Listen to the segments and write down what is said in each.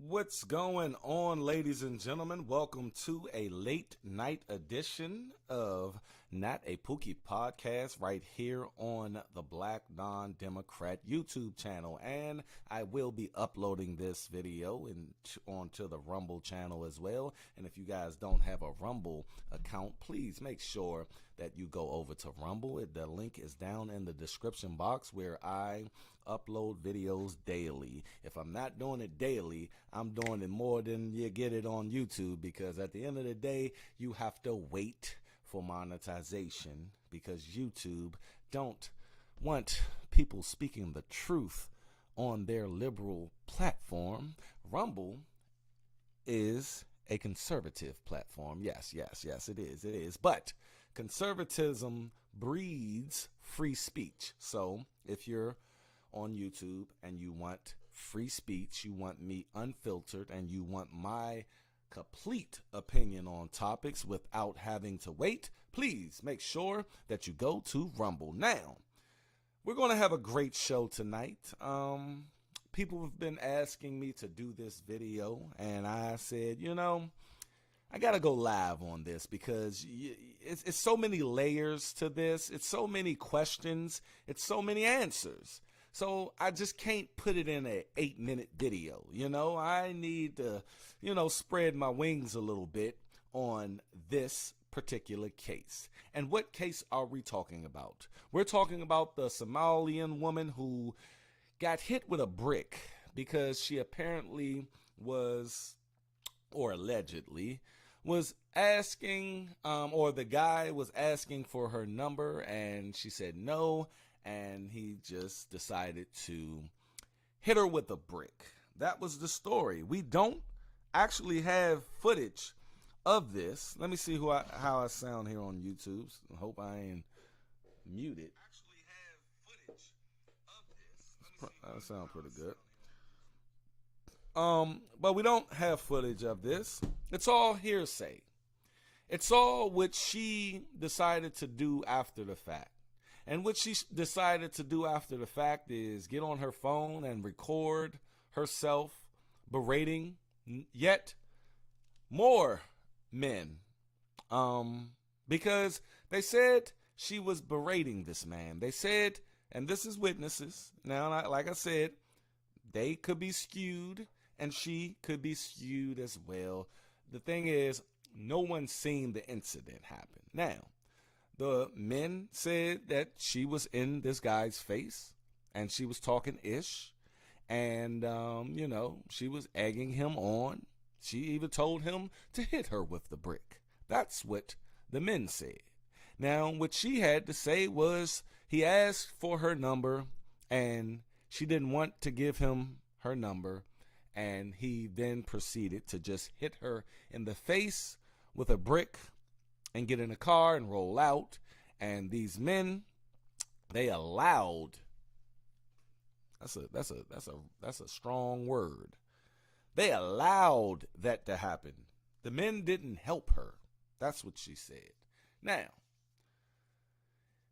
What's going on, ladies and gentlemen? Welcome to a late night edition of Not a Pookie podcast right here on the Black Non-Democrat YouTube channel. And I will be uploading this video onto the Rumble channel as well. And if you guys don't have a Rumble account, please make sure that you go over to Rumble. The link is down in the description box where I upload videos daily. If I'm not doing it daily, I'm doing it more than you get it on YouTube, because at the end of the day, you have to wait for monetization because YouTube don't want people speaking the truth on their liberal platform. Rumble is a conservative platform. Yes, it is. But conservatism breeds free speech. So if you're on YouTube and you want free speech, you want me unfiltered, and you want my complete opinion on topics without having to wait, please make sure that you go to Rumble. Now, we're going to have a great show tonight. People have been asking me to do this video, and I said, I got to go live on this because it's so many layers to this. It's so many questions. It's so many answers. So I just can't put it in an 8-minute video. I need to, spread my wings a little bit on this particular case. And what case are we talking about? We're talking about the Somalian woman who got hit with a brick because she apparently was, or allegedly, was asking, or the guy was asking for her number, and she said no, and he just decided to hit her with a brick. That was the story. We don't actually have footage of this. Let me see how I sound here on YouTube. I hope I ain't muted. Actually have footage of this. That sounds pretty good. But we don't have footage of this. It's all hearsay. It's all what she decided to do after the fact. And what she decided to do after the fact is get on her phone and record herself berating yet more men. Because they said she was berating this man. They said, and this is witnesses. Now, like I said, they could be skewed and she could be skewed as well. The thing is, no one's seen the incident happen. Now, the men said that she was in this guy's face and she was talking ish. And, she was egging him on. She even told him to hit her with the brick. That's what the men said. Now, what she had to say was he asked for her number and she didn't want to give him her number. And he then proceeded to just hit her in the face with a brick and get in a car and roll out. And these men, they allowed, that's a strong word. They allowed that to happen. The men didn't help her. That's what she said. Now,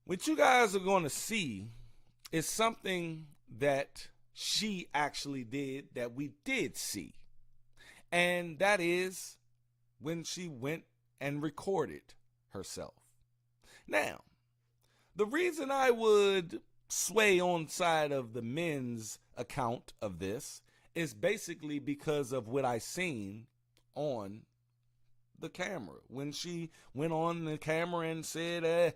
what you guys are going to see is something that she actually did that we did see. And that is when she went and recorded herself. Now, the reason I would sway on side of the men's account of this is basically because of what I seen on the camera. When she went on the camera and said,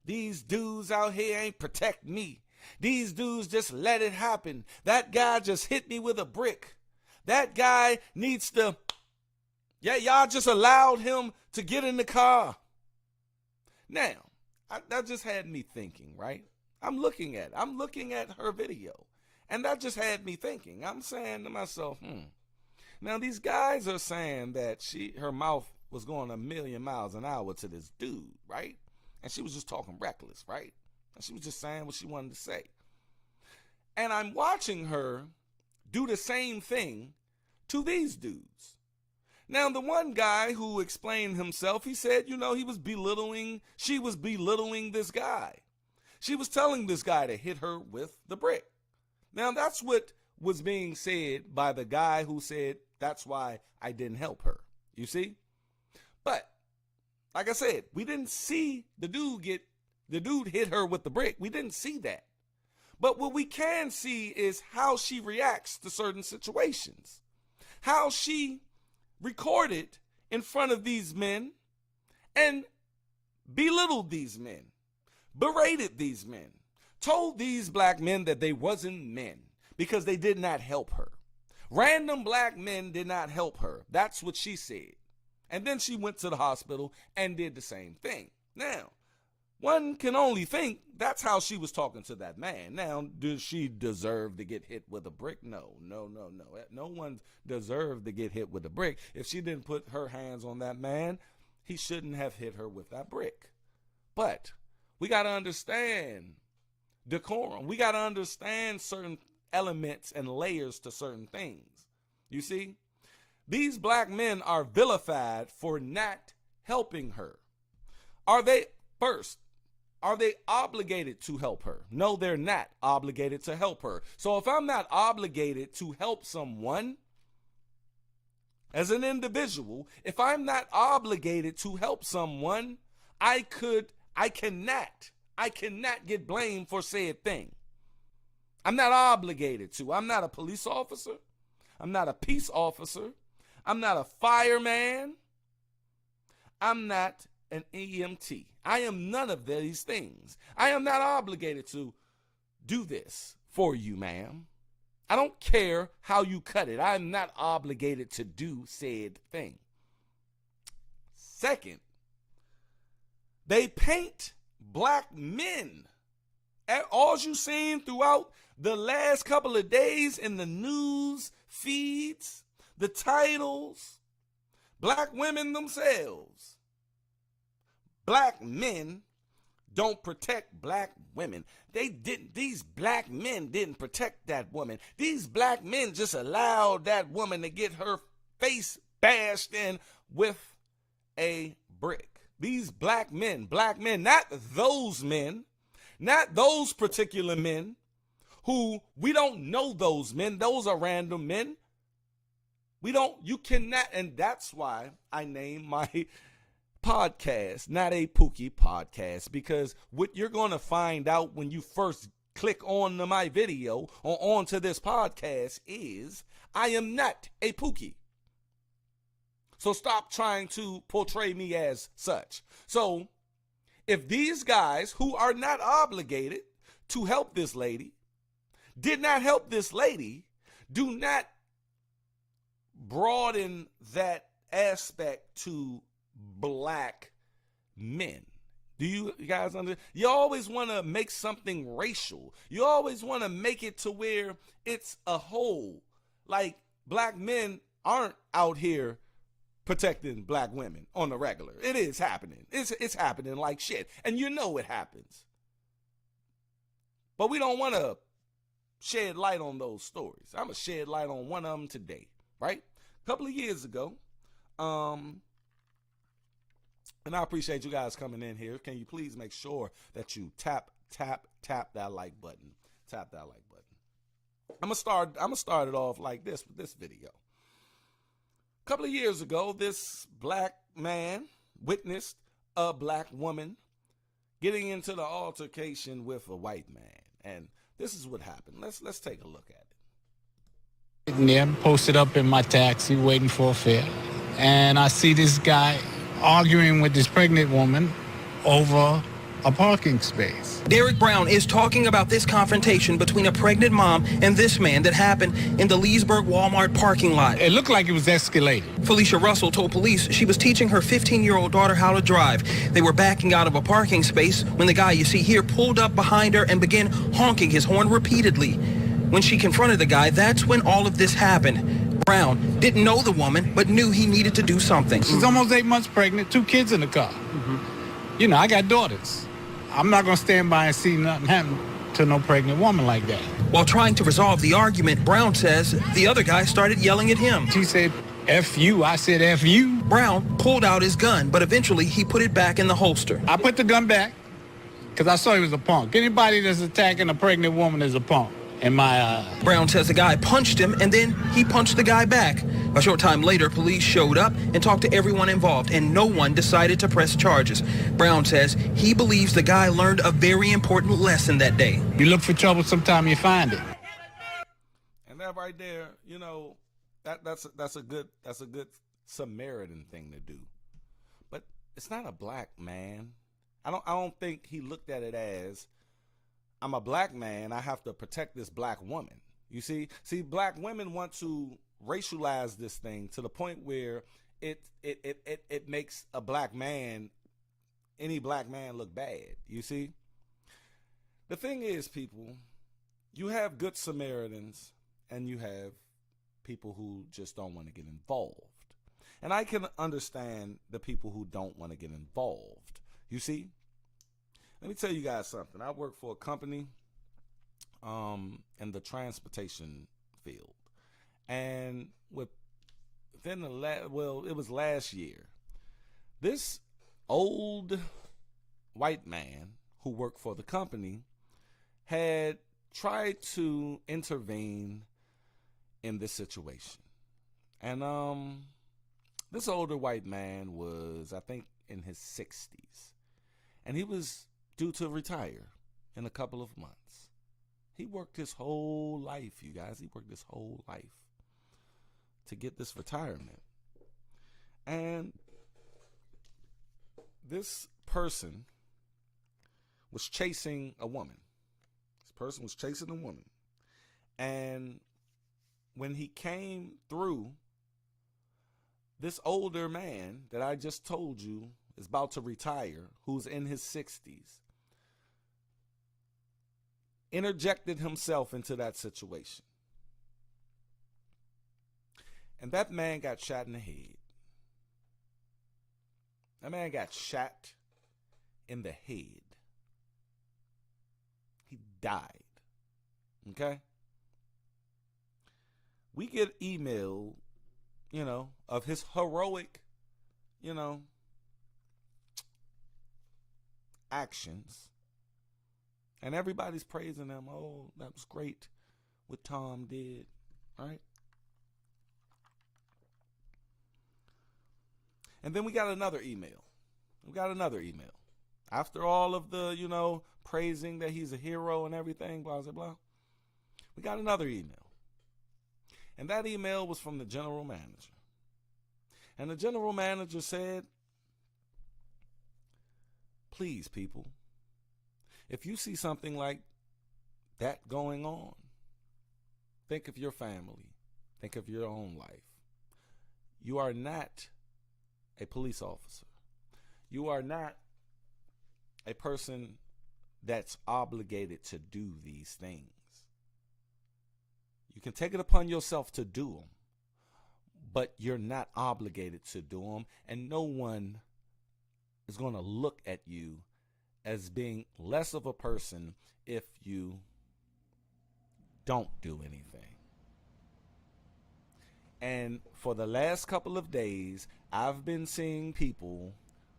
these dudes out here ain't protect me. These dudes just let it happen. That guy just hit me with a brick. That guy needs to, y'all just allowed him to get in the car. Now, that just had me thinking, right? I'm looking at her video, and that just had me thinking. I'm saying to myself, Now, these guys are saying that her mouth was going 1,000,000 miles an hour to this dude, right? And she was just talking reckless, right? And she was just saying what she wanted to say. And I'm watching her do the same thing to these dudes. Now, the one guy who explained himself, he said, she was belittling this guy. She was telling this guy to hit her with the brick. Now, that's what was being said by the guy who said, that's why I didn't help her. You see? But, like I said, we didn't see the dude hit her with the brick. We didn't see that. But what we can see is how she reacts to certain situations. How she recorded in front of these men and belittled these men, berated these men, told these black men that they wasn't men because they did not help her. Random black men did not help her. That's what she said. And then she went to the hospital and did the same thing. Now, one can only think that's how she was talking to that man. Now, does she deserve to get hit with a brick? No. No one deserved to get hit with a brick. If she didn't put her hands on that man, he shouldn't have hit her with that brick. But we got to understand decorum. We got to understand certain elements and layers to certain things. You see, these black men are vilified for not helping her. Are they obligated to help her? No, they're not obligated to help her. So if I'm not obligated to help someone as an individual, if I'm not obligated to help someone, I cannot get blamed for said thing. I'm not obligated to. I'm not a police officer. I'm not a peace officer. I'm not a fireman. I'm not an EMT. I am none of these things. I am not obligated to do this for you, ma'am. I don't care how you cut it. I'm not obligated to do said thing. Second, they paint black men. All you seen throughout the last couple of days in the news feeds, the titles, black women themselves. Black men don't protect black women. These black men didn't protect that woman. These black men just allowed that woman to get her face bashed in with a brick. These black men, not those men, not those particular men who we don't know those men. Those are random men. You cannot, and that's why I named my podcast Not a POOKIE Podcast, because what you're going to find out when you first click on to my video or onto this podcast is I am not a POOKIE. So stop trying to portray me as such. So if these guys who are not obligated to help this lady did not help this lady, do not broaden that aspect to black men. Do you guys understand? You always want to make something racial. You always want to make it to where it's a whole. Like black men aren't out here protecting black women on the regular. It is happening. It's happening like shit. And you know it happens. But we don't want to shed light on those stories. I'm going to shed light on one of them today, right? A couple of years ago, and I appreciate you guys coming in here. Can you please make sure that you tap that like button? Tap that like button. I'm gonna start it off like this with this video. A couple of years ago, this black man witnessed a black woman getting into the altercation with a white man, and this is what happened. Let's take a look at it. Sitting there, posted up in my taxi, waiting for a fare, and I see this guy arguing with this pregnant woman over a parking space. Derek Brown is talking about this confrontation between a pregnant mom and this man that happened in the Leesburg Walmart parking lot. It looked like it was escalating. Felicia Russell told police she was teaching her 15-year-old daughter how to drive. They were backing out of a parking space when the guy you see here pulled up behind her and began honking his horn repeatedly. When she confronted the guy, that's when all of this happened. Brown didn't know the woman, but knew he needed to do something. She's almost 8 months pregnant, 2 kids in the car. You know, I got daughters. I'm not going to stand by and see nothing happen to no pregnant woman like that. While trying to resolve the argument, Brown says the other guy started yelling at him. She said, F you. I said, F you. Brown pulled out his gun, but eventually he put it back in the holster. I put the gun back because I saw he was a punk. Anybody that's attacking a pregnant woman is a punk. in my eye. Brown says the guy punched him, and then he punched the guy back. A short time later, police showed up and talked to everyone involved, and no one decided to press charges. Brown says he believes the guy learned a very important lesson that day. You look for trouble, sometime you find it. And that right there, you know, that's a good Samaritan thing to do. But it's not a black man. I don't think he looked at it as, I'm a black man, I have to protect this black woman. You see, black women want to racialize this thing to the point where it makes a black man, any black man, look bad. You see, the thing is, people, you have good Samaritans and you have people who just don't want to get involved. And I can understand the people who don't want to get involved. You see, let me tell you guys something. I work for a company in the transportation field. And within it was last year, this old white man who worked for the company had tried to intervene in this situation. And this older white man was, I think, in his 60s. And he was due to retire in a couple of months. He worked his whole life, you guys. He worked his whole life to get this retirement. And this person was chasing a woman. This person was chasing a woman. And when he came through, this older man that I just told you is about to retire, who's in his 60s, interjected himself into that situation. And that man got shot in the head. That man got shot in the head. He died. Okay? We get email, of his heroic, actions. And everybody's praising him. Oh, that was great what Tom did, right? And then we got another email. After all of the, praising that he's a hero and everything, blah, blah, blah. We got another email. And that email was from the general manager. And the general manager said, please, people, if you see something like that going on, think of your family. Think of your own life. You are not a police officer. You are not a person that's obligated to do these things. You can take it upon yourself to do them, but you're not obligated to do them, and no one is going to look at you as being less of a person if you don't do anything. And for the last couple of days, I've been seeing people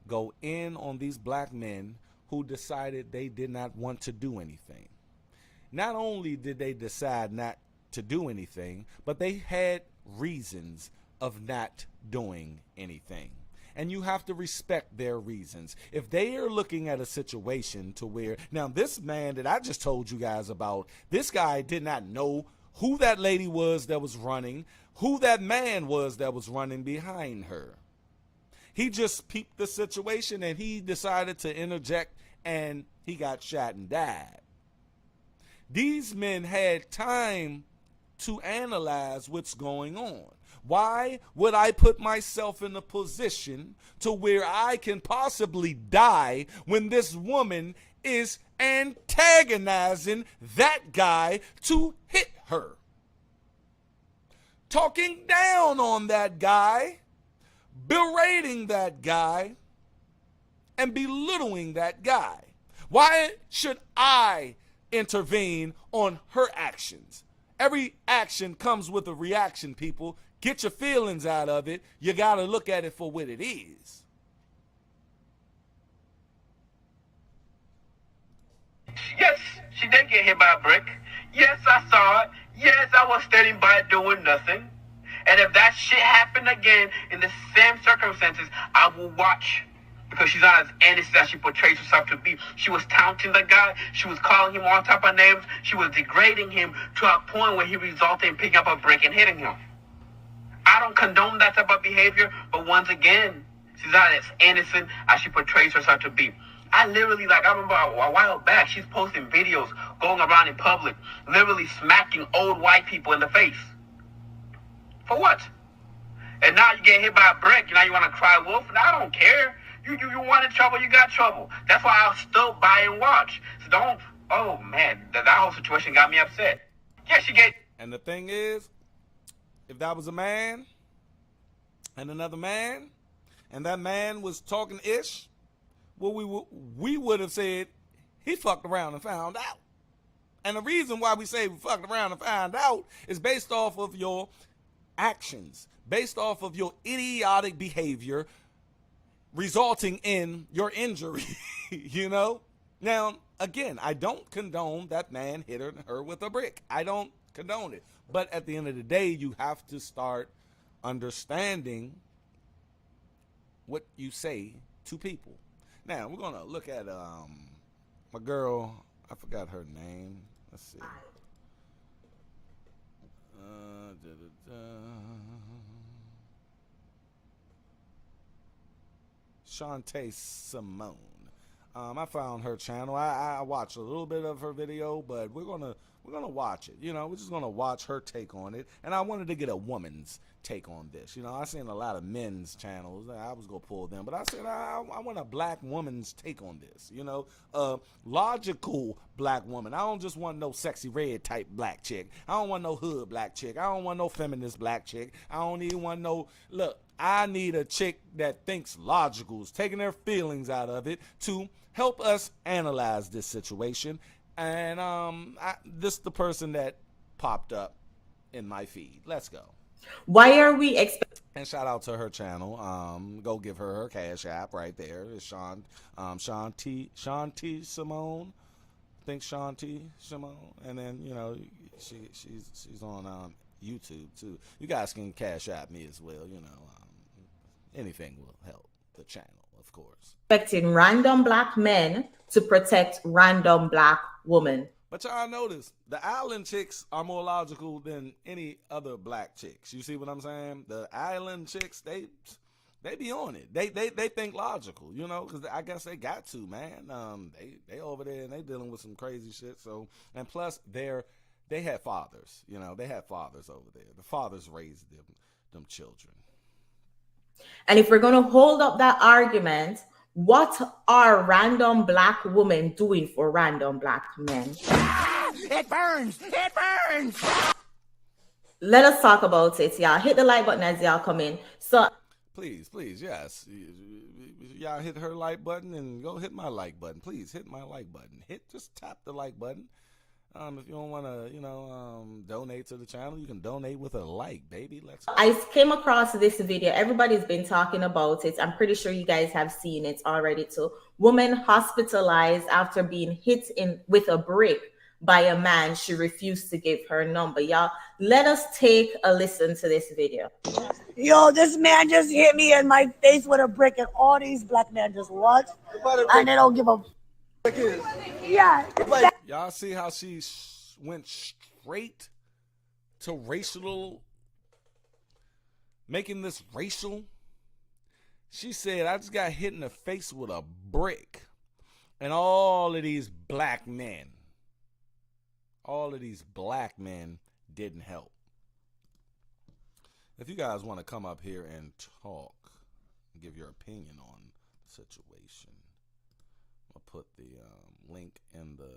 go in on these black men who decided they did not want to do anything. Not only did they decide not to do anything, but they had reasons of not doing anything. And you have to respect their reasons. If they are looking at a situation to where, now this man that I just told you guys about, this guy did not know who that lady was that was running, who that man was that was running behind her. He just peeped the situation and he decided to interject, and he got shot and died. These men had time to analyze what's going on. Why would I put myself in a position to where I can possibly die when this woman is antagonizing that guy to hit her? Talking down on that guy, berating that guy, and belittling that guy. Why should I intervene on her actions? Every action comes with a reaction, people. Get your feelings out of it. You got to look at it for what it is. Yes, she did get hit by a brick. Yes, I saw it. Yes, I was standing by doing nothing. And if that shit happened again in the same circumstances, I will watch. Because she's not as innocent as she portrays herself to be. She was taunting the guy. She was calling him all type of names. She was degrading him to a point where he resulted in picking up a brick and hitting him. I don't condone that type of behavior, but once again, she's not as innocent as she portrays herself to be. I literally, I remember a while back, she's posting videos going around in public, literally smacking old white people in the face. For what? And now you get hit by a brick, and now you want to cry wolf? And I don't care. You wanted trouble, you got trouble. That's why I'll still buy and watch. So don't, oh man, that whole situation got me upset. Yeah, she get. And the thing is, if that was a man and another man, and that man was talking ish, well, we would have said he fucked around and found out. And the reason why we say we fucked around and found out is based off of your actions, based off of your idiotic behavior resulting in your injury, you know? Now, again, I don't condone that man hitting her with a brick. I don't condone it. But at the end of the day, you have to start understanding what you say to people. Now, we're going to look at my girl. I forgot her name. Let's see. Shantae Simone. I found her channel. I watched a little bit of her video, but we're gonna watch it. You know, we're just gonna watch her take on it. And I wanted to get a woman's take on this. You know, I seen a lot of men's channels. I was gonna pull them, but I said I want a black woman's take on this. You know, logical black woman. I don't just want no sexy red type black chick. I don't want no hood black chick. I don't want no feminist black chick. I don't even want no look. I need a chick that thinks logical, is taking their feelings out of it to help us analyze this situation. And this is the person that popped up in my feed. Let's go. Why are we expecting? And shout out to her channel. Go give her Cash App right there. It's Shantae Simone. I think Shantae Simone. And then, you know, she's on YouTube too. You guys can Cash App me as well. You know, anything will help the channel, of course. Expecting random black men to protect random black women. But y'all notice the island chicks are more logical than any other black chicks. You see what I'm saying? The island chicks, they be on it. They think logical, you know, because I guess they got to, man. They over there and they dealing with some crazy shit. So, and plus they had fathers, you know, they had fathers over there. The fathers raised them children. And if we're going to hold up that argument, what are random black women doing for random black men? It burns! It burns! Let us talk about it, y'all. Hit the like button as y'all come in. So please, yes. Y'all hit her like button and go hit my like button. Please hit my like button. Just tap the like button. If you don't want to, you know, donate to the channel, you can donate with a like, baby. Let's go. I came across this video. Everybody's been talking about it. I'm pretty sure you guys have seen it already too. Woman hospitalized after being hit with a brick by a man. She refused to give her number. Y'all, let us take a listen to this video. Yo, this man just hit me in my face with a brick, and all these black men just watch, and they don't give a. Yeah. Y'all see how she went straight to racial, making this racial? She said, I just got hit in the face with a brick. And all of these black men didn't help. If you guys want to come up here and talk, give your opinion on the situation, I'll put the link in the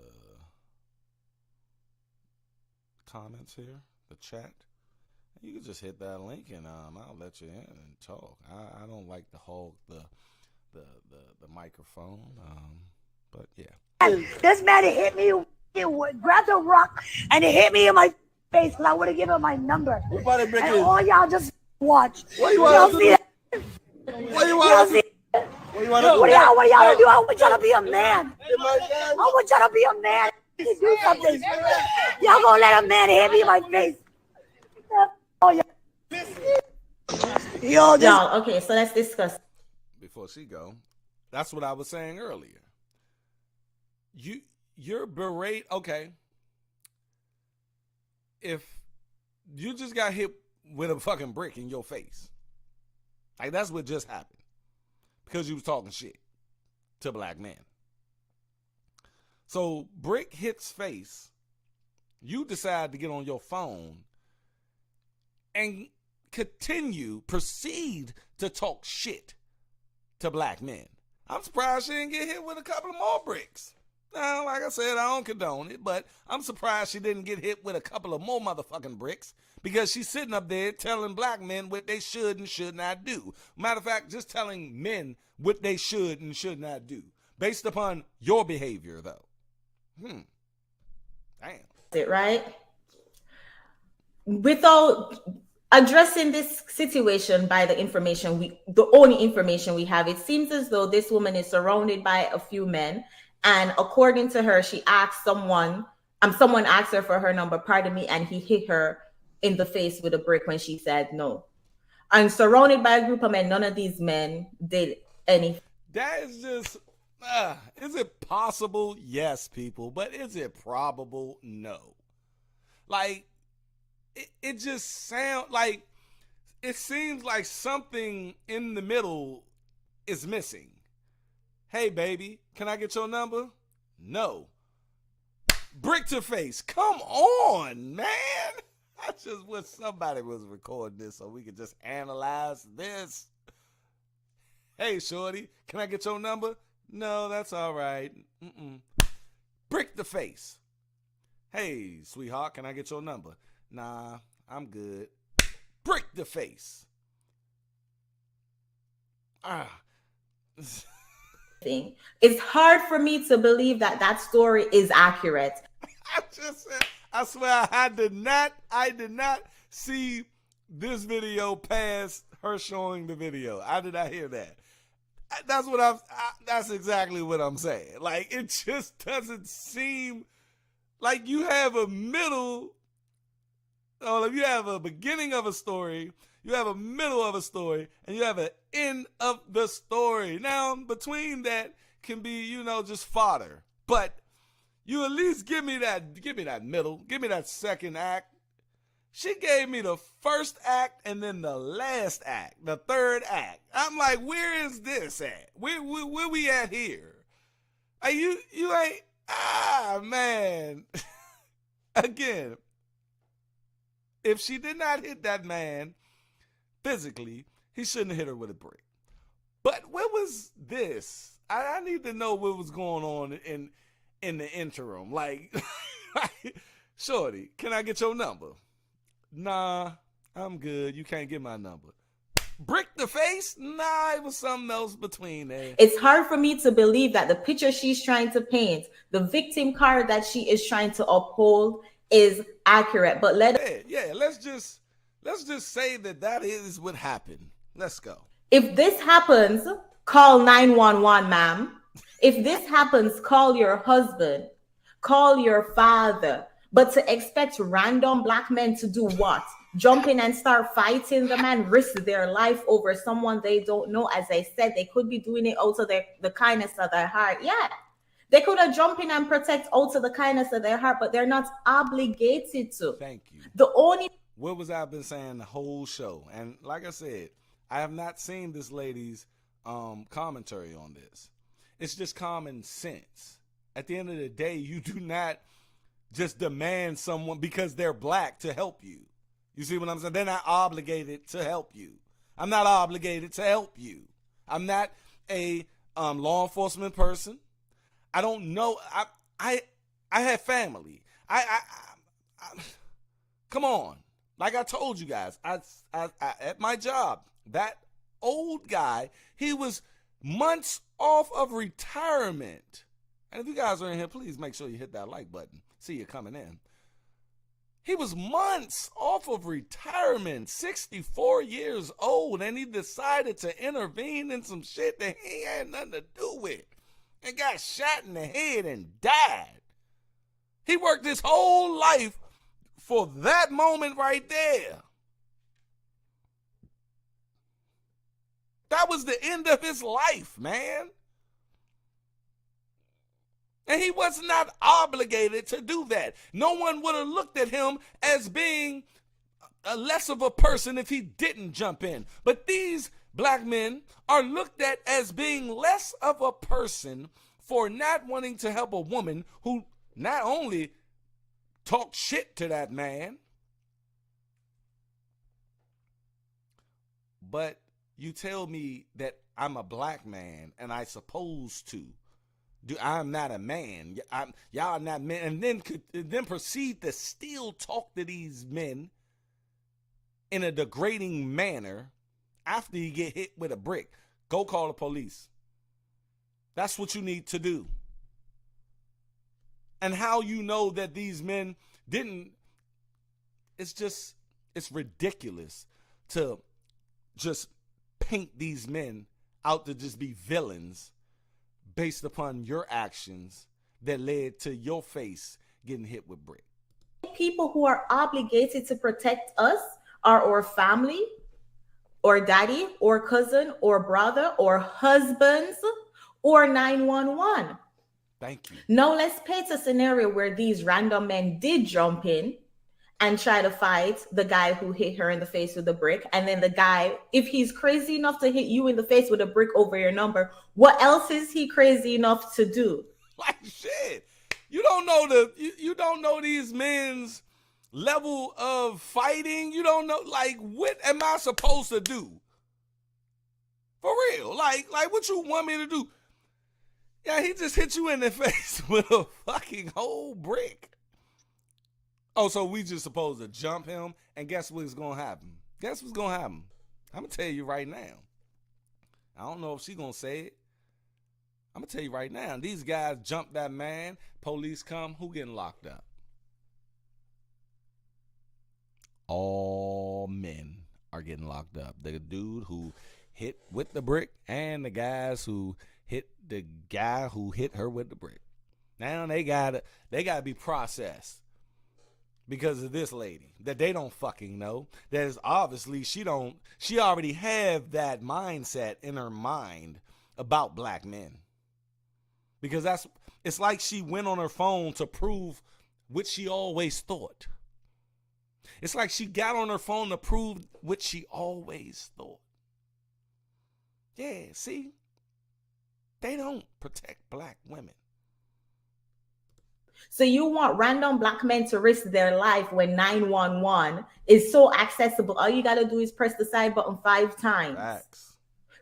comments here, the chat. You can just hit that link and I'll let you in and talk. I don't like to hog the microphone, but yeah. This man hit me, grabbed a rock, and it hit me in my face because I would have given him my number. And all y'all just watch. What do you want to do? What do you want to do? What do y'all do? I want y'all to be a man. I want y'all to be a man. Do something. Y'all gonna let a man hit me in my face? Oh, yo, this. Y'all, okay, so let's discuss. Before she go, that's what I was saying earlier. You're berate. Okay, if you just got hit with a fucking brick in your face, like that's what just happened because you was talking shit to black men. So brick hits face, you decide to get on your phone and proceed to talk shit to black men. I'm surprised she didn't get hit with a couple of more bricks. Now, like I said, I don't condone it, but I'm surprised she didn't get hit with a couple of more motherfucking bricks because she's sitting up there telling black men what they should and should not do. Matter of fact, just telling men what they should and should not do based upon your behavior, though. Damn. It, right? Without addressing this situation by the only information we have, it seems as though this woman is surrounded by a few men. And according to her, she asked someone asked her for her number, pardon me, and he hit her in the face with a brick when she said no. I'm surrounded by a group of men. None of these men did anything. That is just, is it possible? Yes, people. But is it probable? No. Like, it just sounds like, it seems like something in the middle is missing. Hey, baby, can I get your number? No. Brick to face. Come on, man. I just wish somebody was recording this so we could just analyze this. Hey, shorty, can I get your number? No, that's all right. Brick the face. Hey, sweetheart, can I get your number? Nah, I'm good. Brick the face. It's hard for me to believe that story is accurate. I swear I did not see this video past her showing the video. I did not hear that. That's exactly what I'm saying. Like, it just doesn't seem like you have a middle. Oh, if you have a beginning of a story, you have a middle of a story, and you have an end of the story. Now, between that can be, just fodder. But you at least give me that middle. Give me that second act. She gave me the first act and then the last act, the third act. I'm like, where is this at? Where we at here? Are you ain't, man. Again, if she did not hit that man physically, he shouldn't have hit her with a brick. But what was this? I need to know what was going on in the interim. Like, shorty, can I get your number? Nah, I'm good. You can't get my number. Brick the face? Nah, it was something else between there. It's hard for me to believe that the picture she's trying to paint, the victim card that she is trying to uphold, is accurate. But let's just say that is what happened. Let's go. If this happens, call 911, ma'am. If this happens, call your husband, call your father. But to expect random black men to do what? Jump in and start fighting the man, risk their life over someone they don't know. As I said, they could be doing it out of the kindness of their heart. Yeah, they could have jumped in and protect out of the kindness of their heart, but they're not obligated to. Thank you. What was I've been saying the whole show? And like I said, I have not seen this lady's commentary on this. It's just common sense. At the end of the day, you do not just demand someone because they're black to help you. You see what I'm saying? They're not obligated to help you. I'm not obligated to help you. I'm not a law enforcement person. I don't know. I have family. I come on. Like I told you guys, I at my job, that old guy, he was months off of retirement. And if you guys are in here, please make sure you hit that like button. See you coming in. He was months off of retirement, 64 years old, and he decided to intervene in some shit that he had nothing to do with and got shot in the head and died. He worked his whole life for that moment right there. That was the end of his life, man. And he was not obligated to do that. No one would have looked at him as being a less of a person if he didn't jump in. But these black men are looked at as being less of a person for not wanting to help a woman who not only talked shit to that man, but you tell me that I'm a black man and I supposed to. I'm not a man. Y'all not men. And then proceed to still talk to these men in a degrading manner after you get hit with a brick. Go call the police. That's what you need to do. And how you know that these men didn't, it's ridiculous to just paint these men out to just be villains based upon your actions that led to your face getting hit with brick. People who are obligated to protect us are our family, or daddy, or cousin, or brother, or husbands, or 911. Thank you. Now let's paint a scenario where these random men did jump in and try to fight the guy who hit her in the face with a brick. And then the guy, if he's crazy enough to hit you in the face with a brick over your number, what else is he crazy enough to do? Like shit. You don't know you don't know these men's level of fighting. You don't know, like, what am I supposed to do? For real. Like what you want me to do? Yeah, he just hit you in the face with a fucking whole brick. Oh, so we just supposed to jump him, and guess what's going to happen? Guess what's going to happen? I'm going to tell you right now. I don't know if she's going to say it. I'm going to tell you right now. These guys jump that man. Police come. Who getting locked up? All men are getting locked up. The dude who hit with the brick and the guys who hit the guy who hit her with the brick. Now they gotta be processed because of this lady that they don't fucking know. That is obviously she already have that mindset in her mind about black men. Because it's like she went on her phone to prove what she always thought. It's like she got on her phone to prove what she always thought. Yeah, see? They don't protect black women. So you want random black men to risk their life when 911 is so accessible. All you got to do is press the side button 5 times. Facts.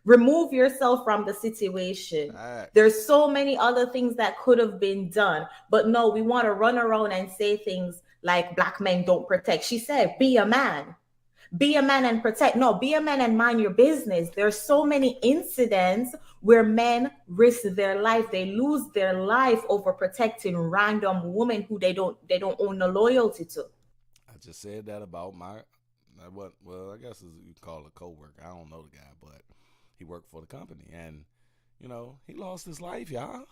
Remove yourself from the situation. Facts. There's so many other things that could have been done. But no, we want to run around and say things like black men don't protect. She said, be a man. Be a man and protect. No, be a man and mind your business. There's so many incidents where men risk their life. They lose their life over protecting random women who they don't own no loyalty to. I just said that about I guess you call it a coworker. I don't know the guy, but he worked for the company, and he lost his life, y'all.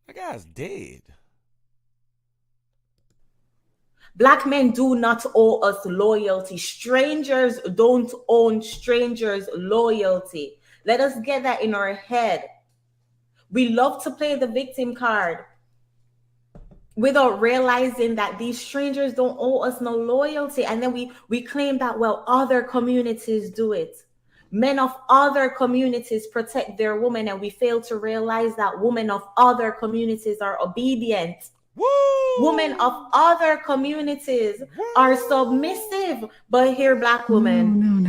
That guy's dead. Black men do not owe us loyalty. Strangers don't own strangers' loyalty. Let us get that in our head. We love to play the victim card without realizing that these strangers don't owe us no loyalty. And then we claim that, well, other communities do it. Men of other communities protect their women, and we fail to realize that women of other communities are obedient. Woo! Women of other communities are submissive, but here black women. No.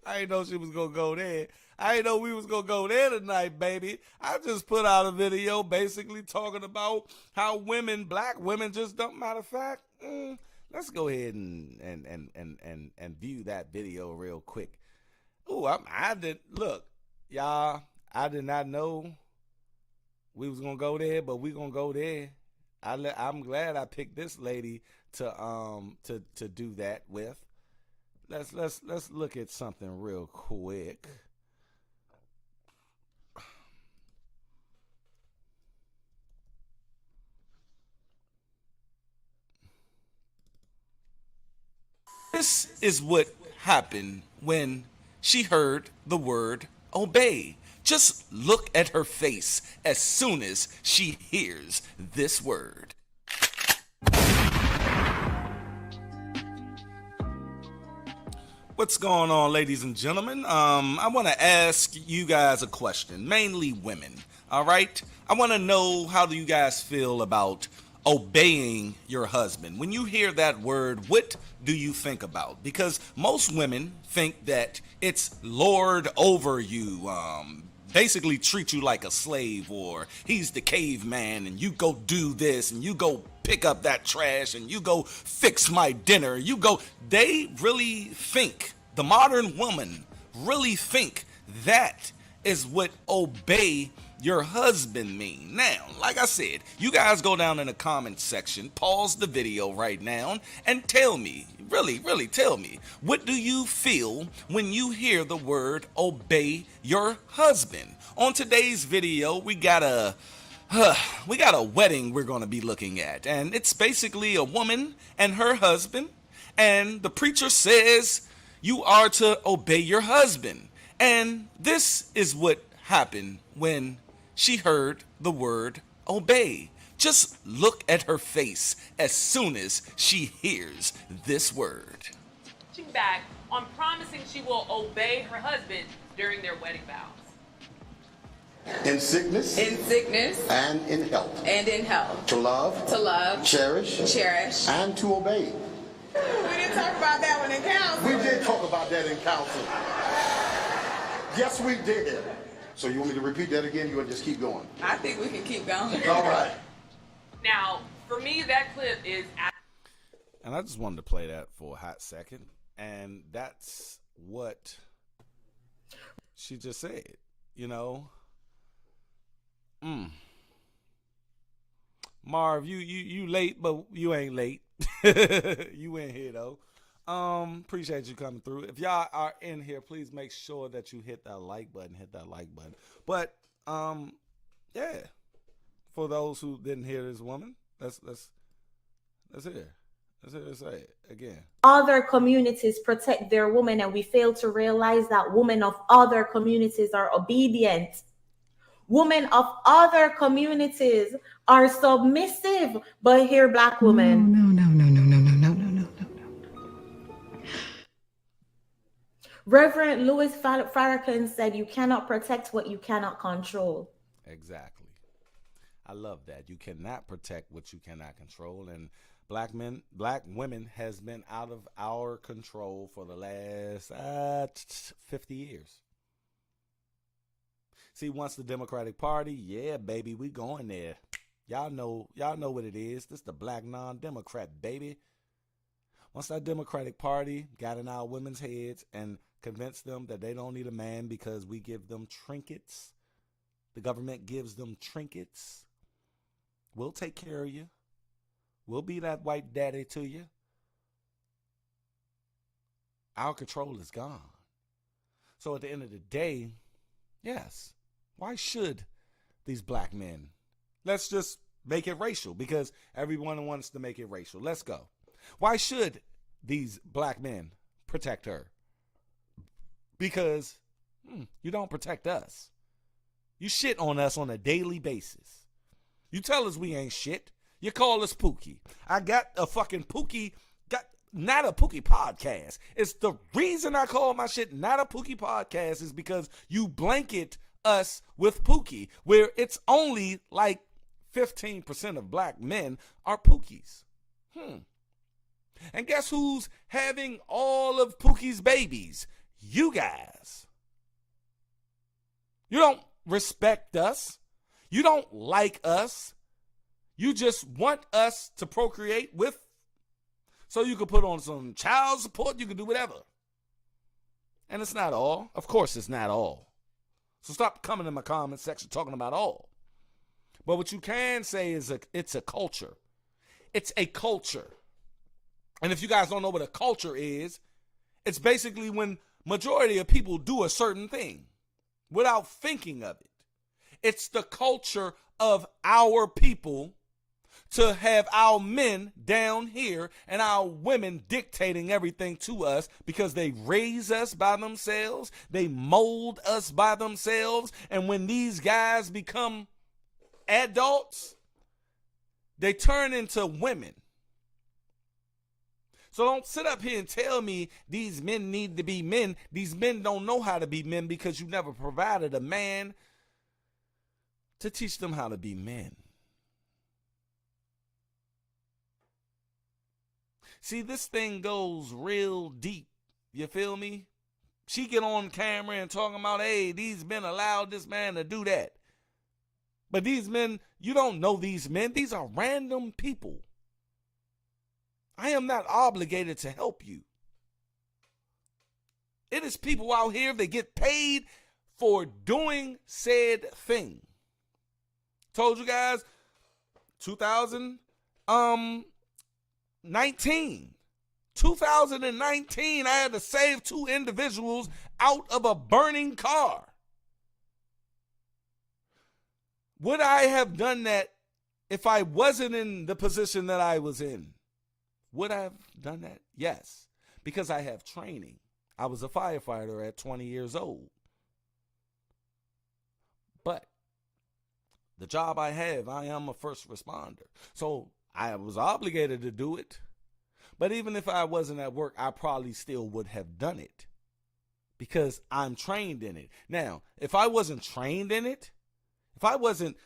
I didn't know she was going to go there. I didn't know we was going to go there tonight, baby. I just put out a video basically talking about how black women just don't. Matter of fact, let's go ahead and view that video real quick. Ooh, I did not know we was gonna go there, but we gonna go there. I'm glad I picked this lady to do that with. Let's look at something real quick. this is what happened when she heard the word obey. Just look at her face as soon as she hears this word. What's going on, ladies and gentlemen? I want to ask you guys a question, mainly women, all right? I want to know, how do you guys feel about obeying your husband? When you hear that word, what do you think about? Because most women think that it's lord over you, basically treat you like a slave, or he's the caveman and you go do this and you go pick up that trash and you go fix my dinner. They really think, the modern woman really think that is what obey your husband mean. Now, like I said, you guys go down in the comment section, pause the video right now, and tell me, really tell me, what do you feel when you hear the word obey your husband? On today's video, we got a wedding we're going to be looking at, and it's basically a woman and her husband, and the preacher says you are to obey your husband. And this is what happened when she heard the word obey. Just look at her face as soon as she hears this word. Back on promising she will obey her husband during their wedding vows. In sickness. And in health. To love. Cherish. And to obey. We didn't talk about that one in council. We did talk about that in council. Yes, we did. So you want me to repeat that again? You want to just keep going? I think we can keep going. All right. Now, for me, that clip is... And I just wanted to play that for a hot second. And that's what she just said, you know. Marv, you late, but you ain't late. You in here though. Appreciate you coming through. If y'all are in here, please make sure that you hit that like button. But yeah. For those who didn't hear this woman, let's hear. Let's hear her say it again. Other communities protect their women, and we fail to realize that women of other communities are obedient. Women of other communities are submissive, but here black women. No. Reverend Louis Farrakhan said, "You cannot protect what you cannot control." Exactly. I love that. You cannot protect what you cannot control, and black women has been out of our control for the last 50 years. See, once the Democratic Party, yeah, baby, we going there. Y'all know what it is. This the black non-Democrat, baby. Once that Democratic Party got in our women's heads and convinced them that they don't need a man because we give them trinkets, the government gives them trinkets, we'll take care of you. We'll be that white daddy to you. Our control is gone. So at the end of the day, yes, why should these black men? Let's just make it racial, because everyone wants to make it racial. Let's go. Why should these black men protect her? Because you don't protect us. You shit on us on a daily basis. You tell us we ain't shit. You call us Pookie. I got a fucking Pookie, not a Pookie podcast. It's the reason I call my shit not a Pookie podcast is because you blanket us with Pookie, where it's only like 15% of black men are Pookies. And guess who's having all of Pookie's babies? You guys. You don't respect us. You don't like us. You just want us to procreate with, so you can put on some child support. You can do whatever. And it's not all. Of course, it's not all. So stop coming in my comment section talking about all. But what you can say is it's a culture. It's a culture. And if you guys don't know what a culture is, it's basically when majority of people do a certain thing without thinking of it. It's the culture of our people to have our men down here and our women dictating everything to us because they raise us by themselves, they mold us by themselves, and when these guys become adults, they turn into women. So don't sit up here and tell me these men need to be men. These men don't know how to be men because you never provided a man to teach them how to be men. See, this thing goes real deep. You feel me? She get on camera and talking about, hey, these men allowed this man to do that. But these men, you don't know these men. These are random people. I am not obligated to help you. It is people out here that get paid for doing said thing. Told you guys, 2019, I had to save 2 individuals out of a burning car. Would I have done that if I wasn't in the position that I was in? Would I have done that? Yes, because I have training. I was a firefighter at 20 years old. But the job I have, I am a first responder. So I was obligated to do it. But even if I wasn't at work, I probably still would have done it because I'm trained in it. Now, if I wasn't trained in it, if I didn't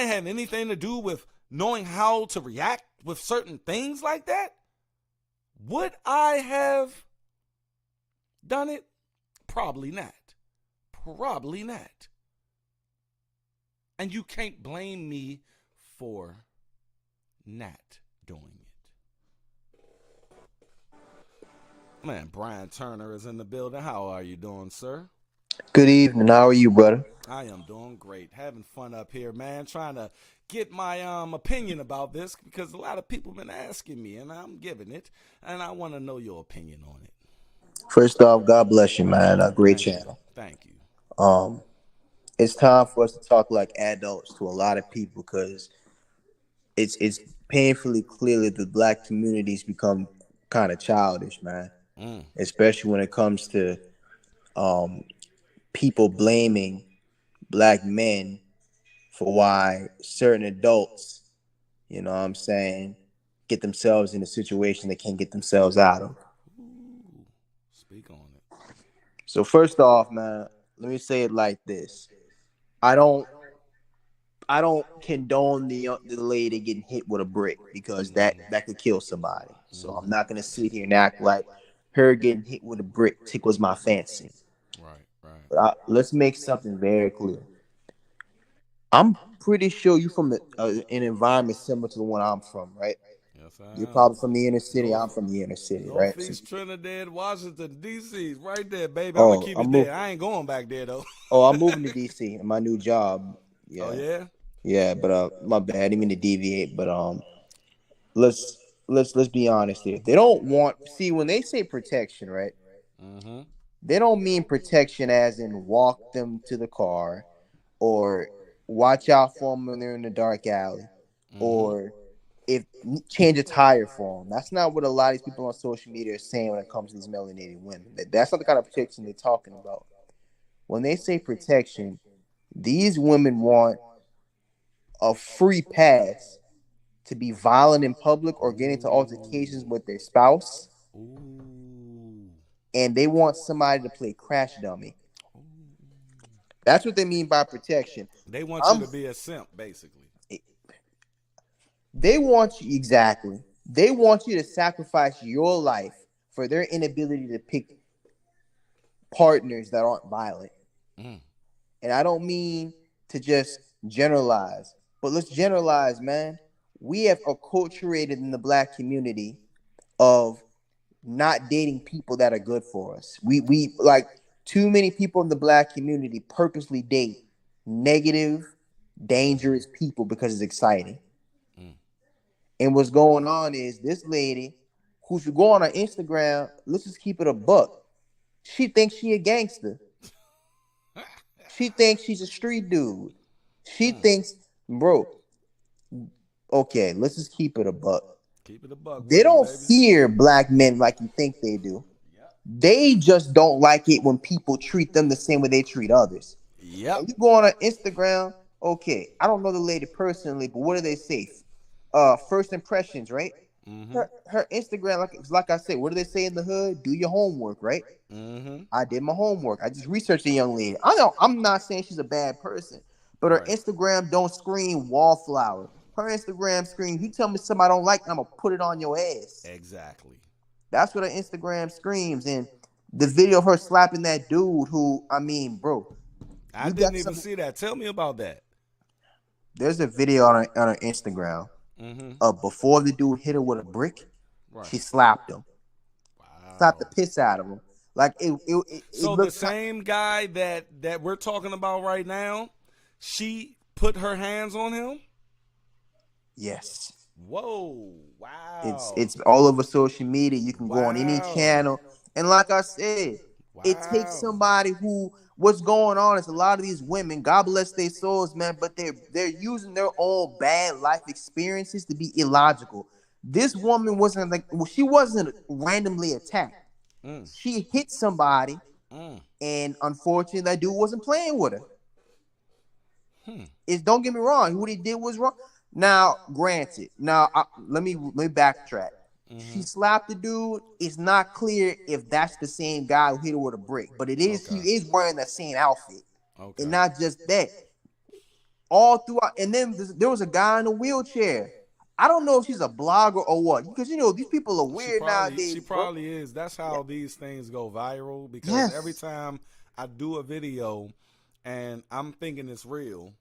have anything to do with knowing how to react with certain things like that, would I have done it? Probably not. Probably not. And you can't blame me for not doing it. Man, Brian Turner is in the building. How are you doing, sir? Good evening. How are you, brother? I am doing great. Having fun up here, man. Trying to get my opinion about this because a lot of people been asking me, and I'm giving it, and I want to know your opinion on it. First off, God bless you, man. A great channel. Thank you. It's time for us to talk like adults to a lot of people because it's painfully clear that the black community's become kind of childish, man. Especially when it comes to people blaming black men for why certain adults, you know what I'm saying, get themselves in a situation they can't get themselves out of. Speak on it. So first off, man, let me say it like this. I don't condone the lady getting hit with a brick because that could kill somebody. So I'm not gonna sit here and act like her getting hit with a brick tickles my fancy. Right. But let's make something very clear. I'm pretty sure you're from an environment similar to the one I'm from, right? Yes, I You're am. probably from the inner city. I'm from the inner city, right? Northeast Trinidad, Washington, D.C. right there, baby. Oh, I'm going to keep it there. I ain't going back there, though. Oh, I'm moving to D.C. in my new job. Yeah. Oh, yeah? Yeah, but my bad. I didn't mean to deviate, but let's be honest here. They don't see when they say protection, right? Mm-hmm. They don't mean protection as in walk them to the car or watch out for them when they're in the dark alley or if change a tire for them. That's not what a lot of these people on social media are saying when it comes to these melanated women. That's not the kind of protection they're talking about. When they say protection, these women want a free pass to be violent in public or get into altercations with their spouse. And they want somebody to play crash dummy. That's what they mean by protection. They want you to be a simp, basically. They want you, exactly. They want you to sacrifice your life for their inability to pick partners that aren't violent. And I don't mean to just generalize, but let's generalize, man. We have acculturated in the black community of not dating people that are good for us. We like too many people in the black community purposely date negative, dangerous people because it's exciting. And what's going on is this lady, who should go on her Instagram, let's just keep it a buck. She thinks she a gangster. She thinks she's a street dude. She thinks, bro, okay, let's just keep it a buck. Keep it a buck. They don't baby. fear black men like you think they do. Yep. They just don't like it when people treat them the same way they treat others. Yep. And you go on Instagram, okay, I don't know the lady personally, but what do they say? First impressions, right? Mm-hmm. Her Instagram, like I said, what do they say in the hood? Do your homework, right? Mm-hmm. I did my homework. I just researched the young lady. I'm not saying she's a bad person, but her Instagram don't scream wallflower. Her Instagram screams, you tell me something I don't like, I'm going to put it on your ass. Exactly. That's what her Instagram screams. And the video of her slapping that dude who, I mean, bro. I didn't even see that. Tell me about that. There's a video on her Instagram of before the dude hit her with a brick, she slapped him. Wow. Slapped the piss out of him. Like so the same guy that we're talking about right now, she put her hands on him? Yes. Whoa. Wow. It's all over social media. You can go on any channel. And like I said, it takes somebody who, what's going on is a lot of these women, God bless their souls, man, but they're using their own bad life experiences to be illogical. This woman she wasn't randomly attacked. She hit somebody, and unfortunately, that dude wasn't playing with her. Don't get me wrong. What he did was wrong. Now, granted, let me backtrack. She slapped the dude. It's not clear if that's the same guy who hit her with a brick, but it is. Okay. He is wearing the same outfit, and not just that. All throughout, and then there was a guy in a wheelchair. I don't know if she's a blogger or what, because these people are weird nowadays. She probably is. That's how these things go viral. Because every time I do a video, and I'm thinking it's real,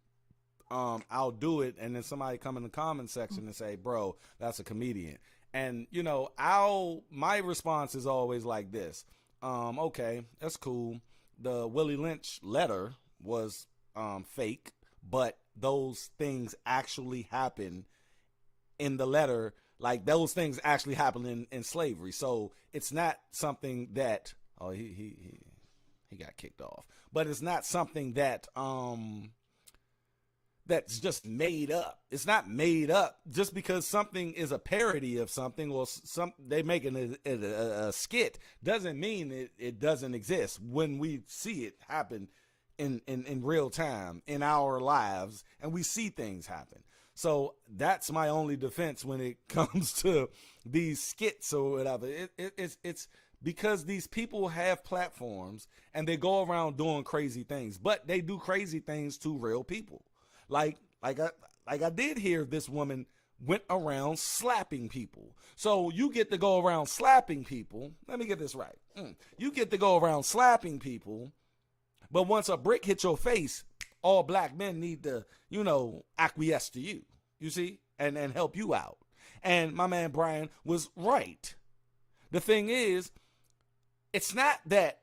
I'll do it, and then somebody come in the comment section and say, "Bro, that's a comedian." And my response is always like this: okay, that's cool. The Willie Lynch letter was fake, but those things actually happen in the letter. Like those things actually happen in slavery. So it's not something that he got kicked off, but it's not something that that's just made up. It's not made up just because something is a parody of something or they making it a skit doesn't mean it doesn't exist when we see it happen in real time in our lives and we see things happen. So that's my only defense when it comes to these skits or whatever. It's because these people have platforms and they go around doing crazy things, but they do crazy things to real people. Like I did hear this woman went around slapping people. So you get to go around slapping people. Let me get this right. You get to go around slapping people, but once a brick hits your face, all black men need to, acquiesce to you. You see? And help you out. And my man Brian was right. The thing is, it's not that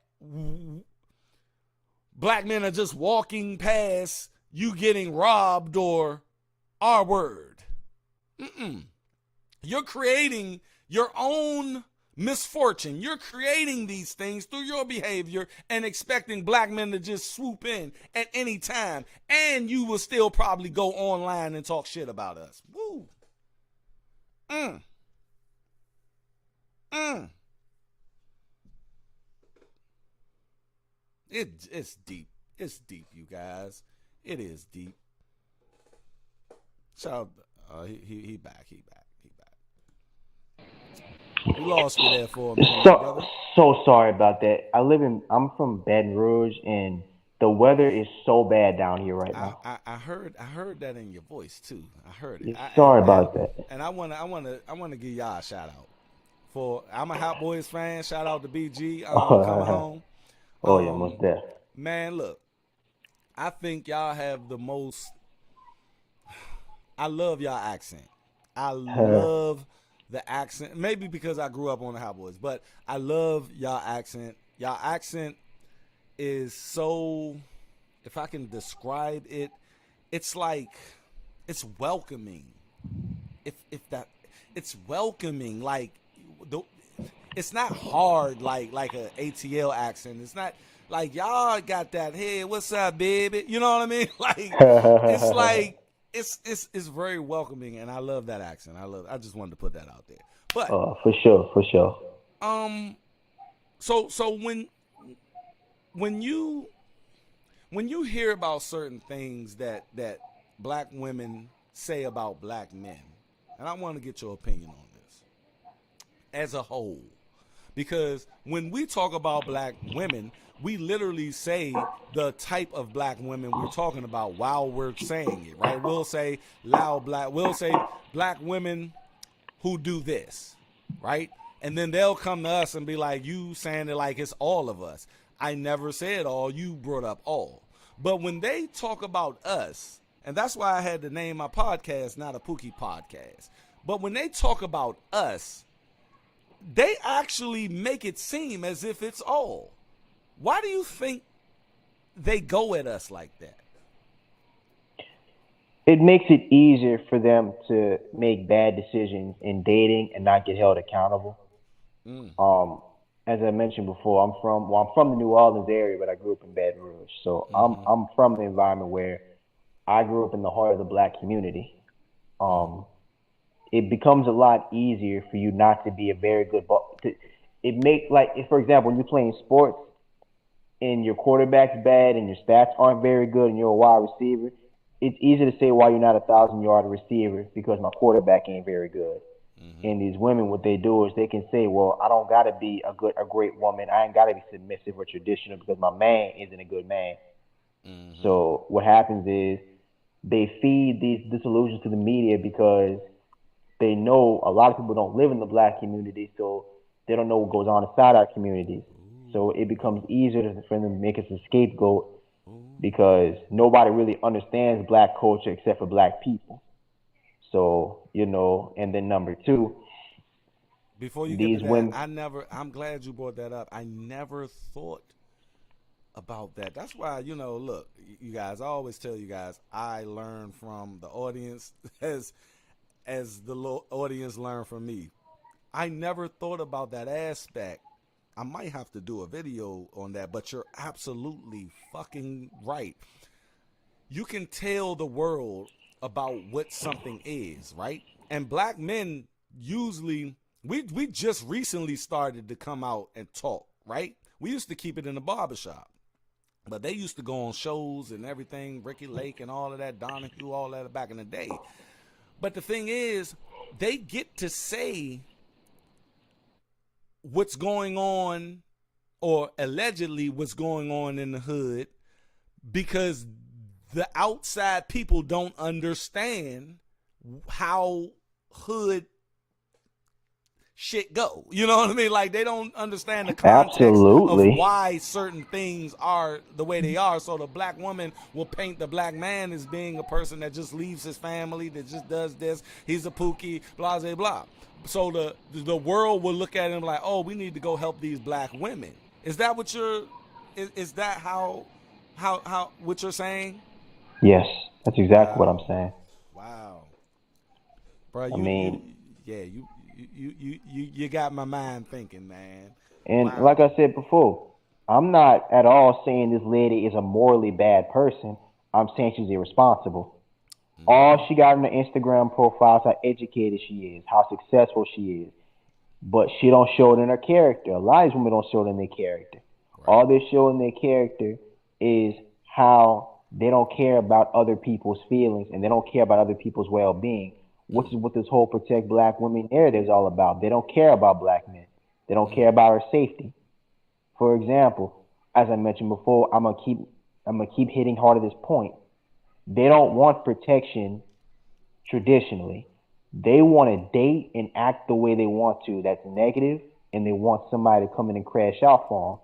black men are just walking past you getting robbed or our word. You're creating your own misfortune. You're creating these things through your behavior and expecting black men to just swoop in at any time. And you will still probably go online and talk shit about us. Woo. It's deep. It's deep, you guys. It is deep. So he back. We lost you there for a minute, brother. So sorry about that. I'm from Baton Rouge, and the weather is so bad down here right now. I heard that in your voice too. I heard it. Sorry about that. And I wanna give y'all a shout out. I'm a Hot Boys fan. Shout out to BG. Coming home. Oh yeah, most definitely. Man, look. I think y'all have the most. I love y'all accent. I love the accent. Maybe because I grew up on the Cowboys, but I love y'all accent. Y'all accent is so. If I can describe it, it's like it's welcoming. It's welcoming. Like it's not hard like a ATL accent. It's not. Like, y'all got that, hey, what's up, baby? You know what I mean? Like, it's very welcoming, and I love that accent. I just wanted to put that out there. But for sure. So when you hear about certain things that black women say about black men, and I want to get your opinion on this as a whole, because when we talk about black women, we literally say the type of black women we're talking about while we're saying it, right? We'll say black women who do this, right? And then they'll come to us and be like, you saying it like it's all of us. I never said all, you brought up all. But when they talk about us, and that's why I had to name my podcast Not a Pookie Podcast, but when they talk about us, they actually make it seem as if it's all. Why do you think they go at us like that? It makes it easier for them to make bad decisions in dating and not get held accountable. As I mentioned before, I'm from the New Orleans area, but I grew up in Baton Rouge. So I'm from the environment where I grew up in the heart of the black community. It becomes a lot easier for you not to be a very good for example, when you're playing sports and your quarterback's bad and your stats aren't very good and you're a wide receiver, it's easy to say why you're not a 1,000-yard receiver because my quarterback ain't very good. And these women, what they do is they can say, well, I don't got to be a great woman. I ain't got to be submissive or traditional because my man isn't a good man. So what happens is they feed these disillusions to the media because they know a lot of people don't live in the black community, so they don't know what goes on inside our communities. So it becomes easier for them to make us a scapegoat because nobody really understands black culture except for black people. So, and then number two, before you get to that, women, I'm glad you brought that up. I never thought about that. That's why, look, you guys, I always tell you guys, I learn from the audience as the audience learn from me. I never thought about that aspect. I might have to do a video on that, but you're absolutely fucking right. You can tell the world about what something is, right? And black men usually, we just recently started to come out and talk, right? We used to keep it in the barbershop, but they used to go on shows and everything, Ricky Lake and all of that, Donahue, all that back in the day. But the thing is, they get to say what's going on, or allegedly what's going on in the hood, because the outside people don't understand how hood shit go. You know what I mean? Like, they don't understand the context of why certain things are the way they are. So the black woman will paint the black man as being a person that just leaves his family, that just does this. He's a pookie, blah, blah, blah. So the world will look at him like, oh, we need to go help these black women. Is that what is that how what you're saying? Yes, that's exactly what I'm saying. Wow. Bro, you got my mind thinking, man. And like I said before, I'm not at all saying this lady is a morally bad person. I'm saying she's irresponsible. All she got on her Instagram profile is how educated she is, how successful she is. But she don't show it in her character. A lot of these women don't show it in their character. Right. All they show in their character is how they don't care about other people's feelings and they don't care about other people's well-being, which is what this whole protect black women narrative is all about. They don't care about black men. They don't care about our safety. For example, as I mentioned before, I'm gonna keep hitting hard at this point. They don't want protection traditionally. They want to date and act the way they want to. That's negative, and they want somebody to come in and crash out for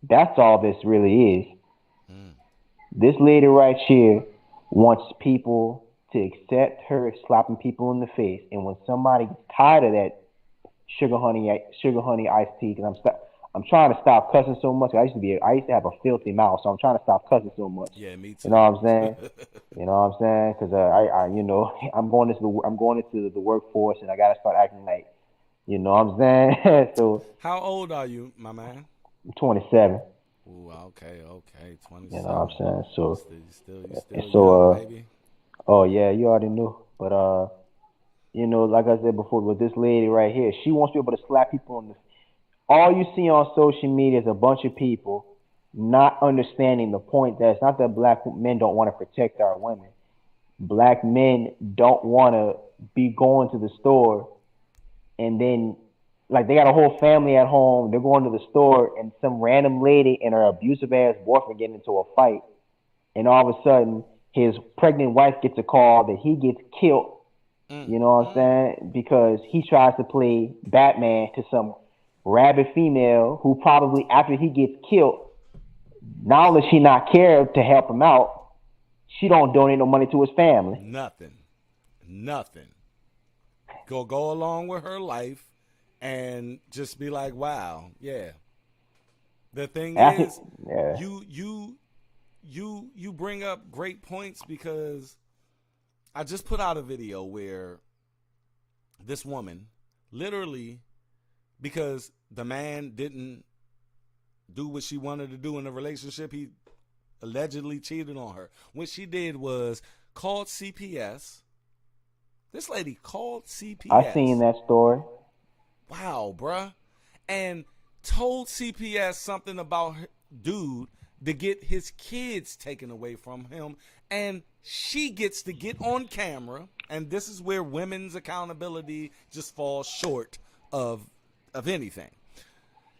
them. That's all this really is. This lady right here wants people to accept her slapping people in the face. And when somebody gets tired of that sugar honey iced tea, because I'm trying to stop cussing so much. I used to have a filthy mouth, so I'm trying to stop cussing so much. Yeah, me too. You know what I'm saying? Because I'm going into the workforce, and I gotta start acting like, you know what I'm saying? So. How old are you, my man? I'm 27. Ooh, okay, 27. You know what I'm saying? So. You still young, baby. Oh yeah, you already knew. But you know, like I said before, with this lady right here, she wants to be able to slap people on the. All you see on social media is a bunch of people not understanding the point that it's not that black men don't want to protect our women. Black men don't want to be going to the store and then like they got a whole family at home. They're going to the store and some random lady and her abusive ass boyfriend get into a fight, and all of a sudden his pregnant wife gets a call that he gets killed. You know what I'm saying? Because he tries to play Batman to some rabid female who probably after he gets killed, not only she not care to help him out, she don't donate no money to his family. Nothing. Go along with her life and just be like, wow, yeah. The thing is, yeah. you bring up great points because I just put out a video where this woman literally, because the man didn't do what she wanted to do in the relationship, he allegedly cheated on her. What she did was called CPS. This lady called CPS. I seen that story. Wow, bruh. And told CPS something about her dude to get his kids taken away from him. And she gets to get on camera. And this is where women's accountability just falls short of anything.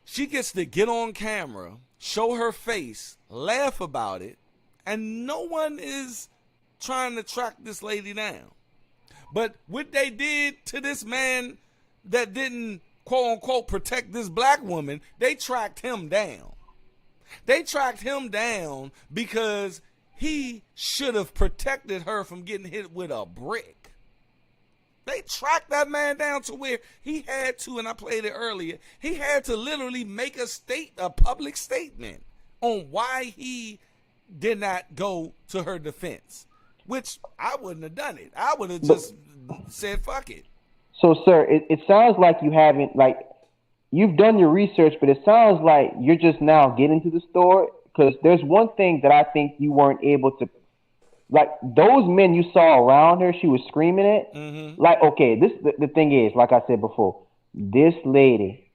She gets to get on camera, show her face, laugh about it, and no one is trying to track this lady down. But what they did to this man that didn't, quote unquote, protect this black woman, they tracked him down. They tracked him down because he should have protected her from getting hit with a brick. They tracked that man down to where he had to, and I played it earlier, he had to literally make a public statement on why he did not go to her defense, which I wouldn't have done it. I would have just said, fuck it. So, sir, it sounds like you haven't, like, you've done your research, but it sounds like you're just now getting to the store, because there's one thing that I think you weren't able to, like, those men you saw around her, she was screaming at, like, okay, the thing is, like I said before, this lady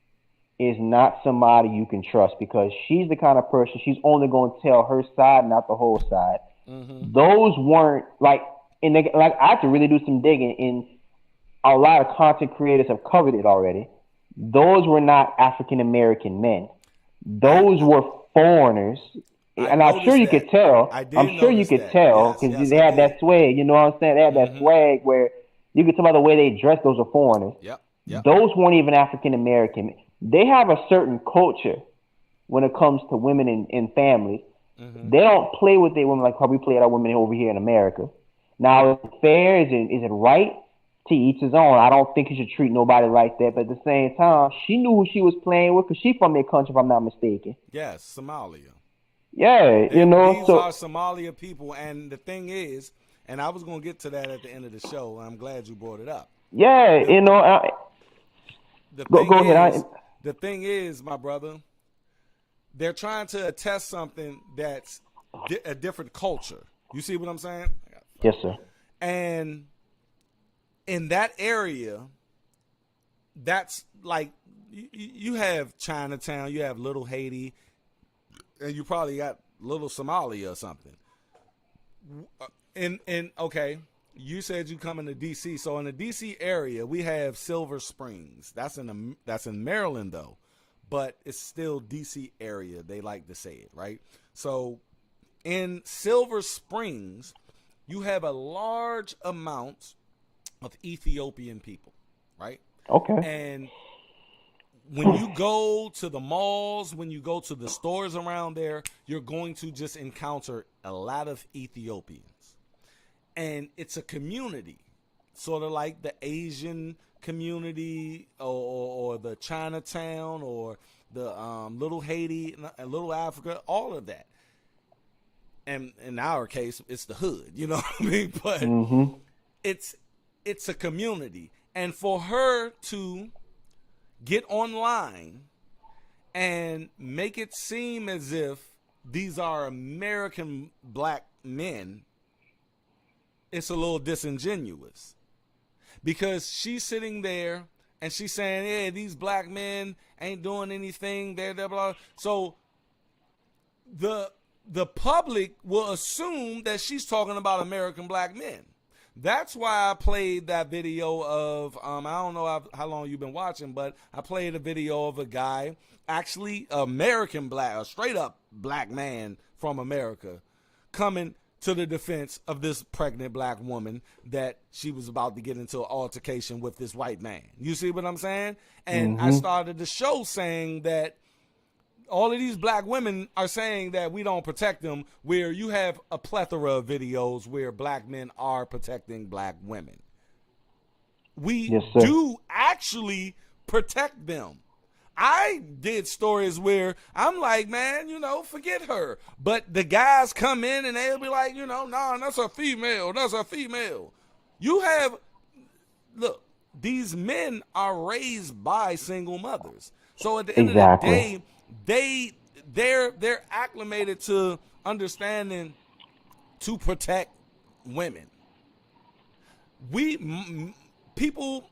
is not somebody you can trust because she's the kind of person, she's only going to tell her side, not the whole side. Those weren't, like, and they, like, I have to really do some digging, and a lot of content creators have covered it already. Those were not African-American men. Those were foreigners. And I'm sure you could tell. I'm sure you could tell because they had that swag. You know what I'm saying? They had that swag where you could tell by the way they dressed. Those are foreigners. Those weren't even African American. They have a certain culture when it comes to women and families. They don't play with their women like how we play with our women over here in America. Now, is it fair? Is it right? To each his own. I don't think you should treat nobody like that. But at the same time, she knew who she was playing with because she's from their country, if I'm not mistaken. Yes, Somalia. Yeah, These are Somalia people, and the thing is, and I was going to get to that at the end of the show, and I'm glad you brought it up. Yeah, The thing is, my brother, they're trying to attest something that's a different culture. You see what I'm saying? Yes, sir. And in that area, that's like, you have Chinatown, you have Little Haiti, and you probably got Little Somalia or something. And okay, you said you come into D.C. So in the D.C. area, we have Silver Springs. That's in Maryland though, but it's still D.C. area. They like to say it, right? So in Silver Springs, you have a large amount of Ethiopian people, right? Okay. And when you go to the malls, when you go to the stores around there, you're going to just encounter a lot of Ethiopians. And it's a community, sort of like the Asian community or the Chinatown or the Little Haiti, Little Africa, all of that. And in our case, it's the hood, you know what I mean? But it's a community. And for her to get online and make it seem as if these are American black men it's a little disingenuous because she's sitting there and she's saying, "Yeah, these black men ain't doing anything." Blah, blah, blah. So the public will assume that she's talking about American black men. That's why I played that video of, I don't know how long you've been watching, but I played a video of a guy, actually American black, a straight up black man from America, coming to the defense of this pregnant black woman that she was about to get into an altercation with this white man. You see what I'm saying? And I started the show saying that all of these black women are saying that we don't protect them, where you have a plethora of videos where black men are protecting black women. We do actually protect them. I did stories where I'm like, man, forget her. But the guys come in and they'll be like, nah, that's a female. That's a female. Look, these men are raised by single mothers. So at the end of the day, they're acclimated to understanding to protect women. People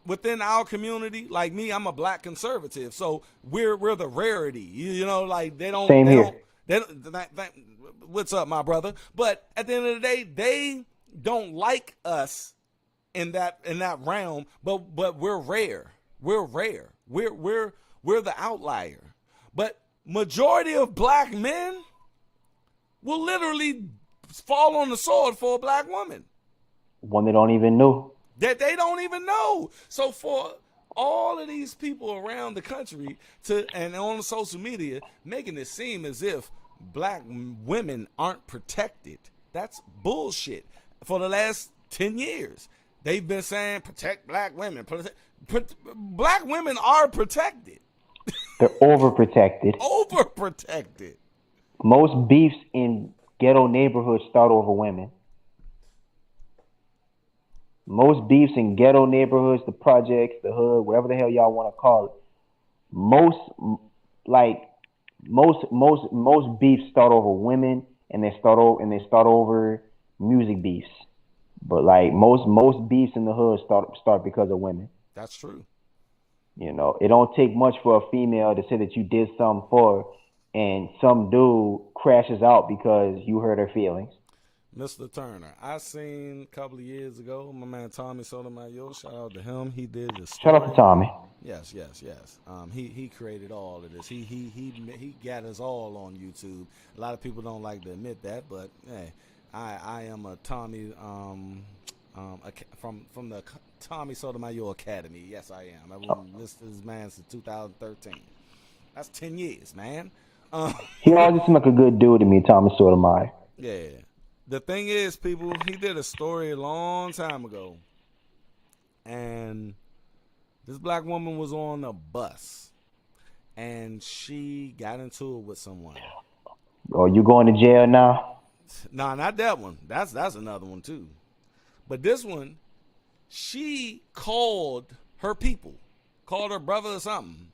within our community, like me, I'm a black conservative, so we're the rarity. Like they don't. Same here. What's up, my brother? But at the end of the day, they don't like us in that realm. But we're rare. We're rare. We're the outlier. But majority of black men will literally fall on the sword for a black woman. One they don't even know. That they don't even know. So for all of these people around the country and on social media making it seem as if black women aren't protected, that's bullshit. For the last 10 years, they've been saying protect black women. Black women are protected. They're overprotected. Overprotected. Most beefs in ghetto neighborhoods start over women. Most beefs in ghetto neighborhoods, the projects, the hood, whatever the hell y'all want to call it. Most beefs start over women, and they start over music beefs. But like most beefs in the hood start because of women. That's true. It don't take much for a female to say that you did something for her, and some dude crashes out because you hurt her feelings. Mr. Turner, I seen a couple of years ago, my man Tommy Sotomayor, shout out to him. He did the story. Shout out to Tommy. Yes. He created all of this. He got us all on YouTube. A lot of people don't like to admit that, but hey, I am a Tommy from the Tommy Sotomayor Academy. Yes, I am. I've been listening to this man since 2013. That's 10 years, man. He always seemed like a good dude to me, Tommy Sotomayor. Yeah. The thing is, people, he did a story a long time ago, and this black woman was on a bus, and she got into it with someone. Oh, you going to jail now? Nah, not that one. That's another one too. But this one, she called her people, called her brother or something.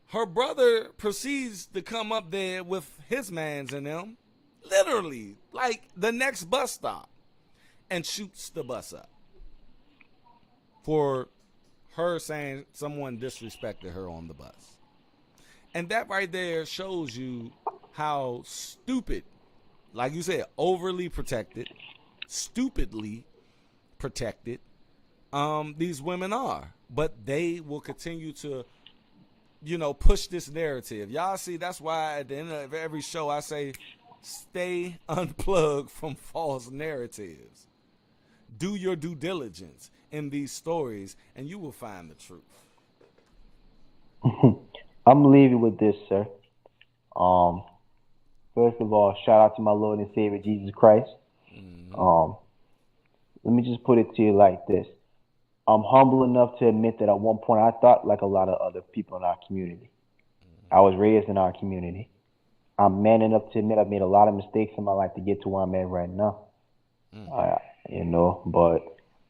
Her brother proceeds to come up there with his mans and them, literally, like the next bus stop, and shoots the bus up for her saying someone disrespected her on the bus. And that right there shows you how stupid, like you said, overly protected, stupidly protected these women are. But they will continue to, push this narrative. Y'all see, that's why at the end of every show I say, stay unplugged from false narratives. Do your due diligence in these stories, and you will find the truth. I'm leaving with this, sir. First of all, shout out to my Lord and Savior Jesus Christ. Let me just put it to you like this. I'm humble enough to admit that at one point I thought like a lot of other people in our community. I was raised in our community. I'm man enough to admit I've made a lot of mistakes in my life to get to where I'm at right now. But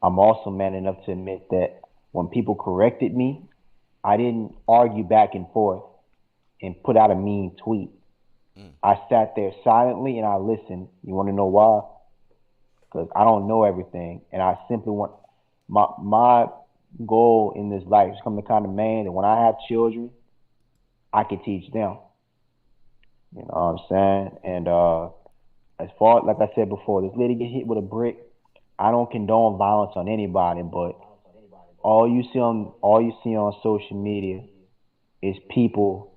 I'm also man enough to admit that when people corrected me, I didn't argue back and forth and put out a mean tweet. I sat there silently and I listened. You want to know why? because I don't know everything, and I simply want my goal in this life is to become the kind of man that when I have children, I can teach them. You know what I'm saying? And as far, like I said before, this lady get hit with a brick. I don't condone violence on anybody, but all you see on social media is people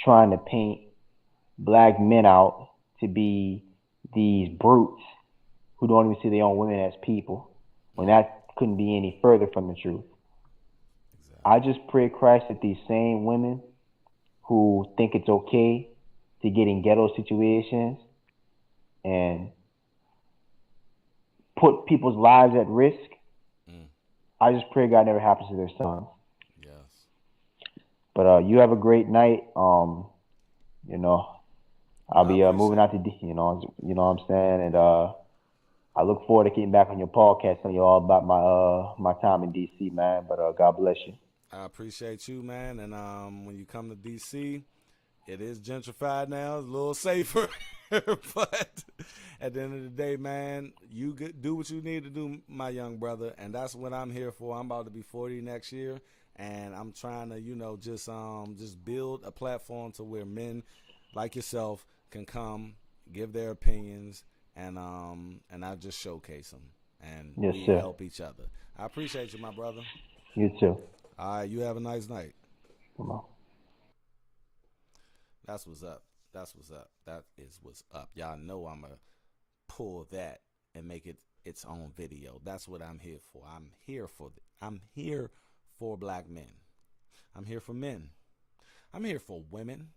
trying to paint black men out to be these brutes who don't even see their own women as people, when that couldn't be any further from the truth. I just pray Christ that these same women who think it's okay to get in ghetto situations and put people's lives at risk, I just pray God never happens to their sons. Yes. But you have a great night. You know, I'll be moving out to D. You know what I'm saying, and I look forward to getting back on your podcast, telling you all about my time in DC, man. But God bless you. I appreciate you, man. And when you come to DC, it is gentrified now. It's a little safer. But at the end of the day, man, you do what you need to do, my young brother. And that's what I'm here for. I'm about to be 40 next year. And I'm trying to, just build a platform to where men like yourself can come, give their opinions, and I just showcase them. And we help each other. I appreciate you, my brother. You too. All right, you have a nice night. Come on. That's what's up. That's what's up. That is what's up. Y'all know I'm going to pull that and make it its own video. That's what I'm here for. I'm here for black men. I'm here for men. I'm here for women.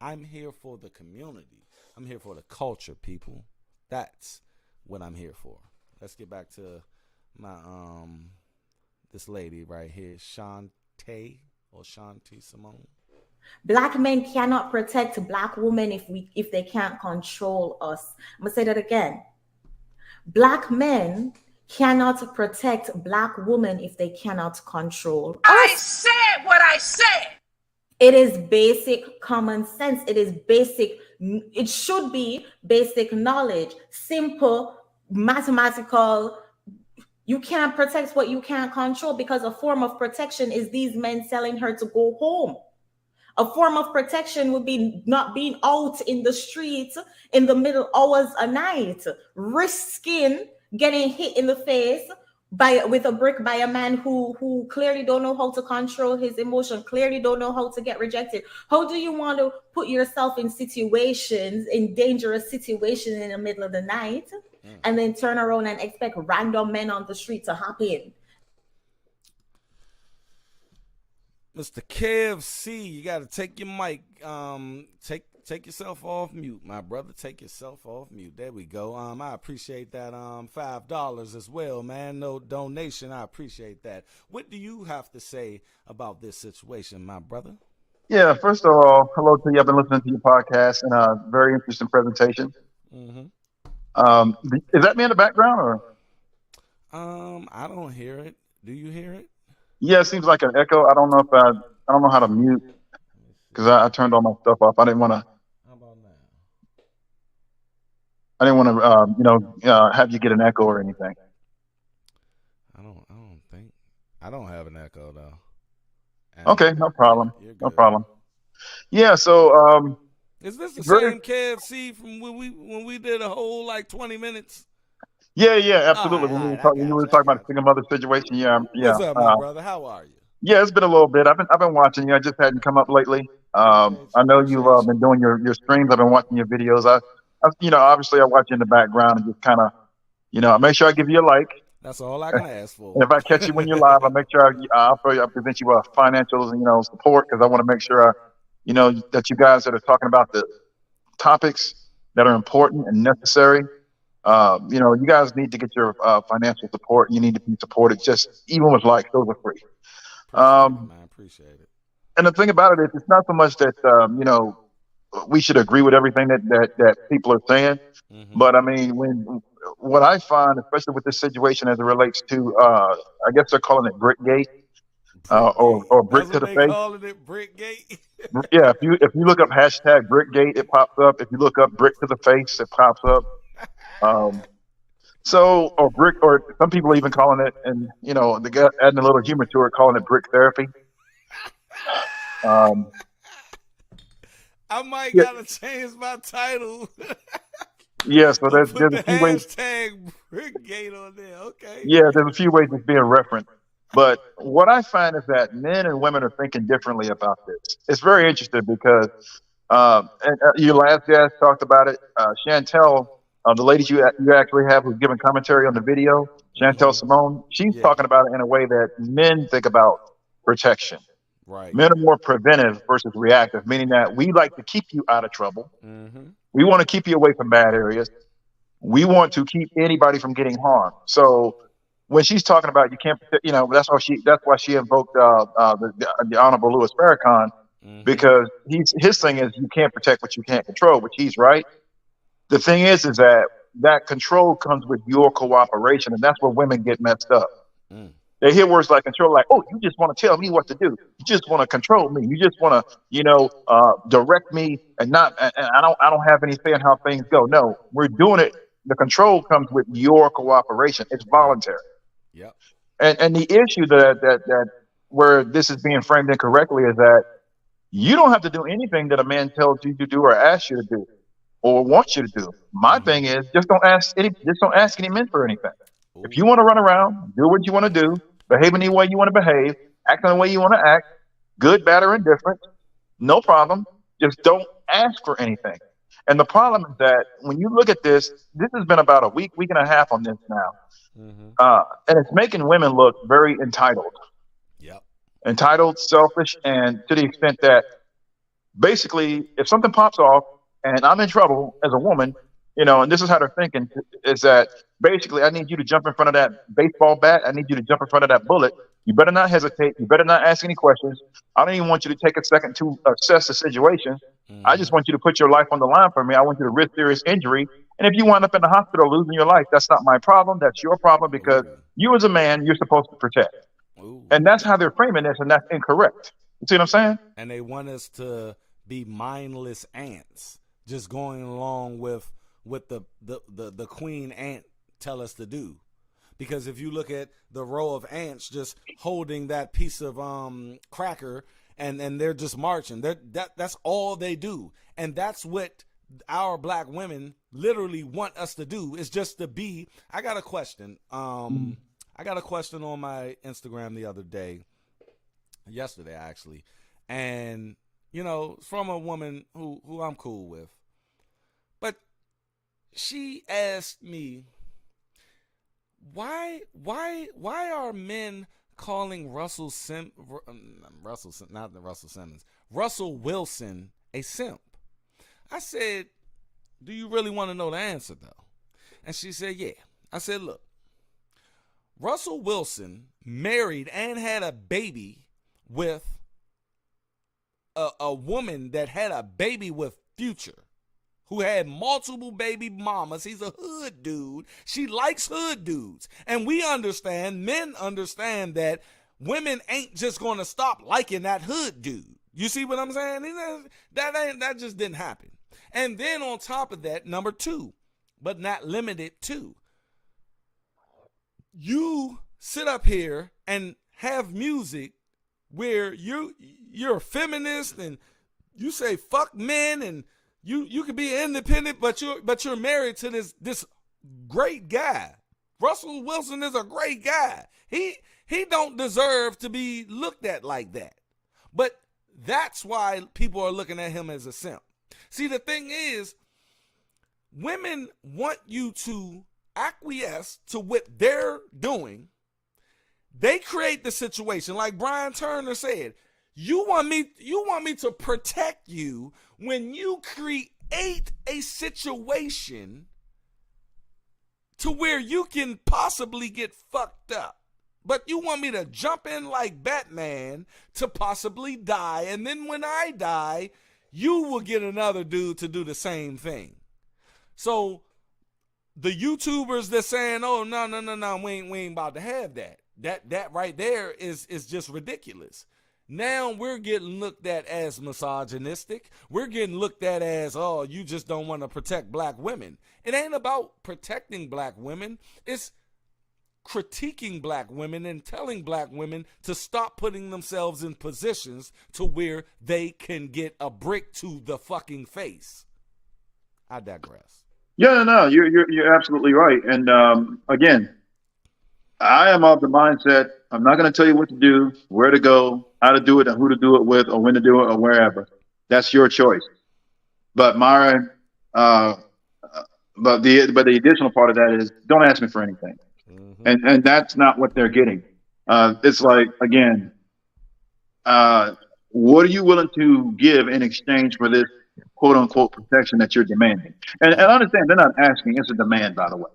I'm here for the community. I'm here for the culture, people. That's what I'm here for. Let's get back to my this lady right here, Shantae Simone. Black men cannot protect black women if they can't control us. I'm gonna say that again. Black men cannot protect black women if they cannot control us. I said what I said. It is basic common sense. It should be basic knowledge, simple mathematical. You can't protect what you can't control, because a form of protection is these men telling her to go home. A form of protection would be not being out in the streets in the middle hours of night, risking getting hit in the face with a brick by a man who clearly don't know how to control his emotion, clearly don't know how to get rejected. How do you want to put yourself in dangerous situations in the middle of the night and then turn around and expect random men on the street to hop in? Mr. KFC, you got to take your mic. Take yourself off mute, my brother. Take yourself off mute. There we go. I appreciate that $5 as well, man. No donation. I appreciate that. What do you have to say about this situation, my brother? Yeah, first of all, hello to you. I've been listening to your podcast and a very interesting presentation. Mm-hmm. Is that me in the background or? I don't hear it. Do you hear it? Yeah, it seems like an echo. I don't know how to mute because I turned all my stuff off. I didn't want to. How about now? I didn't want to, have you get an echo or anything. I don't have an echo though. And okay, no problem. No problem. Yeah, so is this the same KFC from when we did a whole 20 minutes? Yeah, absolutely. When we were talking about the single mother situation, yeah. What's up, my brother? How are you? Yeah, it's been a little bit. I've been watching you. I just hadn't come up lately. I know you've been doing your streams. I've been watching your videos. I obviously I watch you in the background and just kind of, I make sure I give you a like. That's all I can ask for. And if I catch you when you're live, I make sure I present you with financial, support, because I want to make sure, that you guys that are talking about the topics that are important and necessary. You guys need to get your financial support. You need to be supported. Just even with likes, those are free. I appreciate it. And the thing about it is, it's not so much that we should agree with everything that people are saying, but I mean, what I find, especially with this situation as it relates to, I guess they're calling it Brickgate, or brick to the face. Calling it Brickgate. Yeah, if you look up hashtag Brickgate, it pops up. If you look up brick to the face, it pops up. So, or brick, or some people even calling it, and you know, they got adding a little humor to it, calling it brick therapy. Um, I might yeah, gotta change my title. yeah. So Or put there's the a few ways. hashtag Brickgate on there. Okay. Yeah, there's a few ways it's being referenced. But what I find is that men and women are thinking differently about this. It's very interesting because and your last guest talked about it. Chantel, the lady you actually have who's giving commentary on the video, Shantae Simone, she's Yeah. talking about it in a way that men think about protection. Right. Men are more preventive versus reactive, meaning that we like to keep you out of trouble. Mm-hmm. We want to keep you away from bad areas. We want to keep anybody from getting harmed. So when she's talking about you can't, you know, that's why she invoked the Honorable Louis Farrakhan, because his thing is you can't protect what you can't control, which he's right. The thing is that control comes with your cooperation, and that's where women get messed up. They hear words like control, like, oh, you just want to tell me what to do. You just want to control me. You just want to, direct me, and I don't have any say in how things go. No, we're doing it. The control comes with your cooperation. It's voluntary. Yep. And the issue that where this is being framed incorrectly is that you don't have to do anything that a man tells you to do or asks you to do or wants you to do. My thing is just don't ask any men for anything. If you want to run around, do what you want to do, behave any way you want to behave, act in the way you want to act, good, bad, or indifferent, no problem. Just don't ask for anything. And the problem is that when you look at this has been about a week and a half on this now. And it's making women look very entitled. Yep. Entitled, selfish, and to the extent that basically if something pops off and I'm in trouble as a woman, and this is how they're thinking, is that basically I need you to jump in front of that baseball bat. I need you to jump in front of that bullet. You better not hesitate. You better not ask any questions. I don't even want you to take a second to assess the situation. I just want you to put your life on the line for me. I want you to risk serious injury. And if you wind up in the hospital losing your life, that's not my problem. That's your problem, because you as a man, you're supposed to protect. And that's how they're framing this, and that's incorrect. You see what I'm saying? And they want us to be mindless ants, just going along with the queen ant tell us to do. Because if you look at the row of ants just holding that piece of cracker and they're just marching, that's all they do. And that's what our black women literally want us to do, is just to be. I got a question. I got a question on my Instagram the other day, yesterday actually, and from a woman who I'm cool with. But she asked me, why are men calling Russell Wilson a simp? I said, do you really want to know the answer though? And she said, yeah. I said, look, Russell Wilson married and had a baby with a woman that had a baby with Future, who had multiple baby mamas. He's a hood dude. She likes hood dudes. And men understand that women ain't just going to stop liking that hood dude. You see what I'm saying? That just didn't happen. And then on top of that, number two, but not limited to, you sit up here and have music where you're a feminist and you say fuck men, and you can be independent, but you're married to this great guy. Russell Wilson is a great guy. He don't deserve to be looked at like that. But that's why people are looking at him as a simp. See, the thing is, women want you to acquiesce to what they're doing. They create the situation, like Brian Turner said. You want me to protect you when you create a situation to where you can possibly get fucked up. But you want me to jump in like Batman to possibly die, and then when I die, you will get another dude to do the same thing. So the YouTubers that's saying, oh, no, we ain't about to have that. That right there is just ridiculous. Now we're getting looked at as misogynistic. We're getting looked at as, oh, you just don't want to protect black women. It ain't about protecting black women. It's critiquing black women and telling black women to stop putting themselves in positions to where they can get a brick to the fucking face. I digress. Yeah, no, you're absolutely right. And again, I am of the mindset, I'm not going to tell you what to do, where to go, how to do it, and who to do it with, or when to do it, or wherever. That's your choice. But but the additional part of that is, don't ask me for anything. Mm-hmm. And that's not what they're getting. It's like, again, what are you willing to give in exchange for this quote unquote protection that you're demanding? And understand, they're not asking, it's a demand, by the way.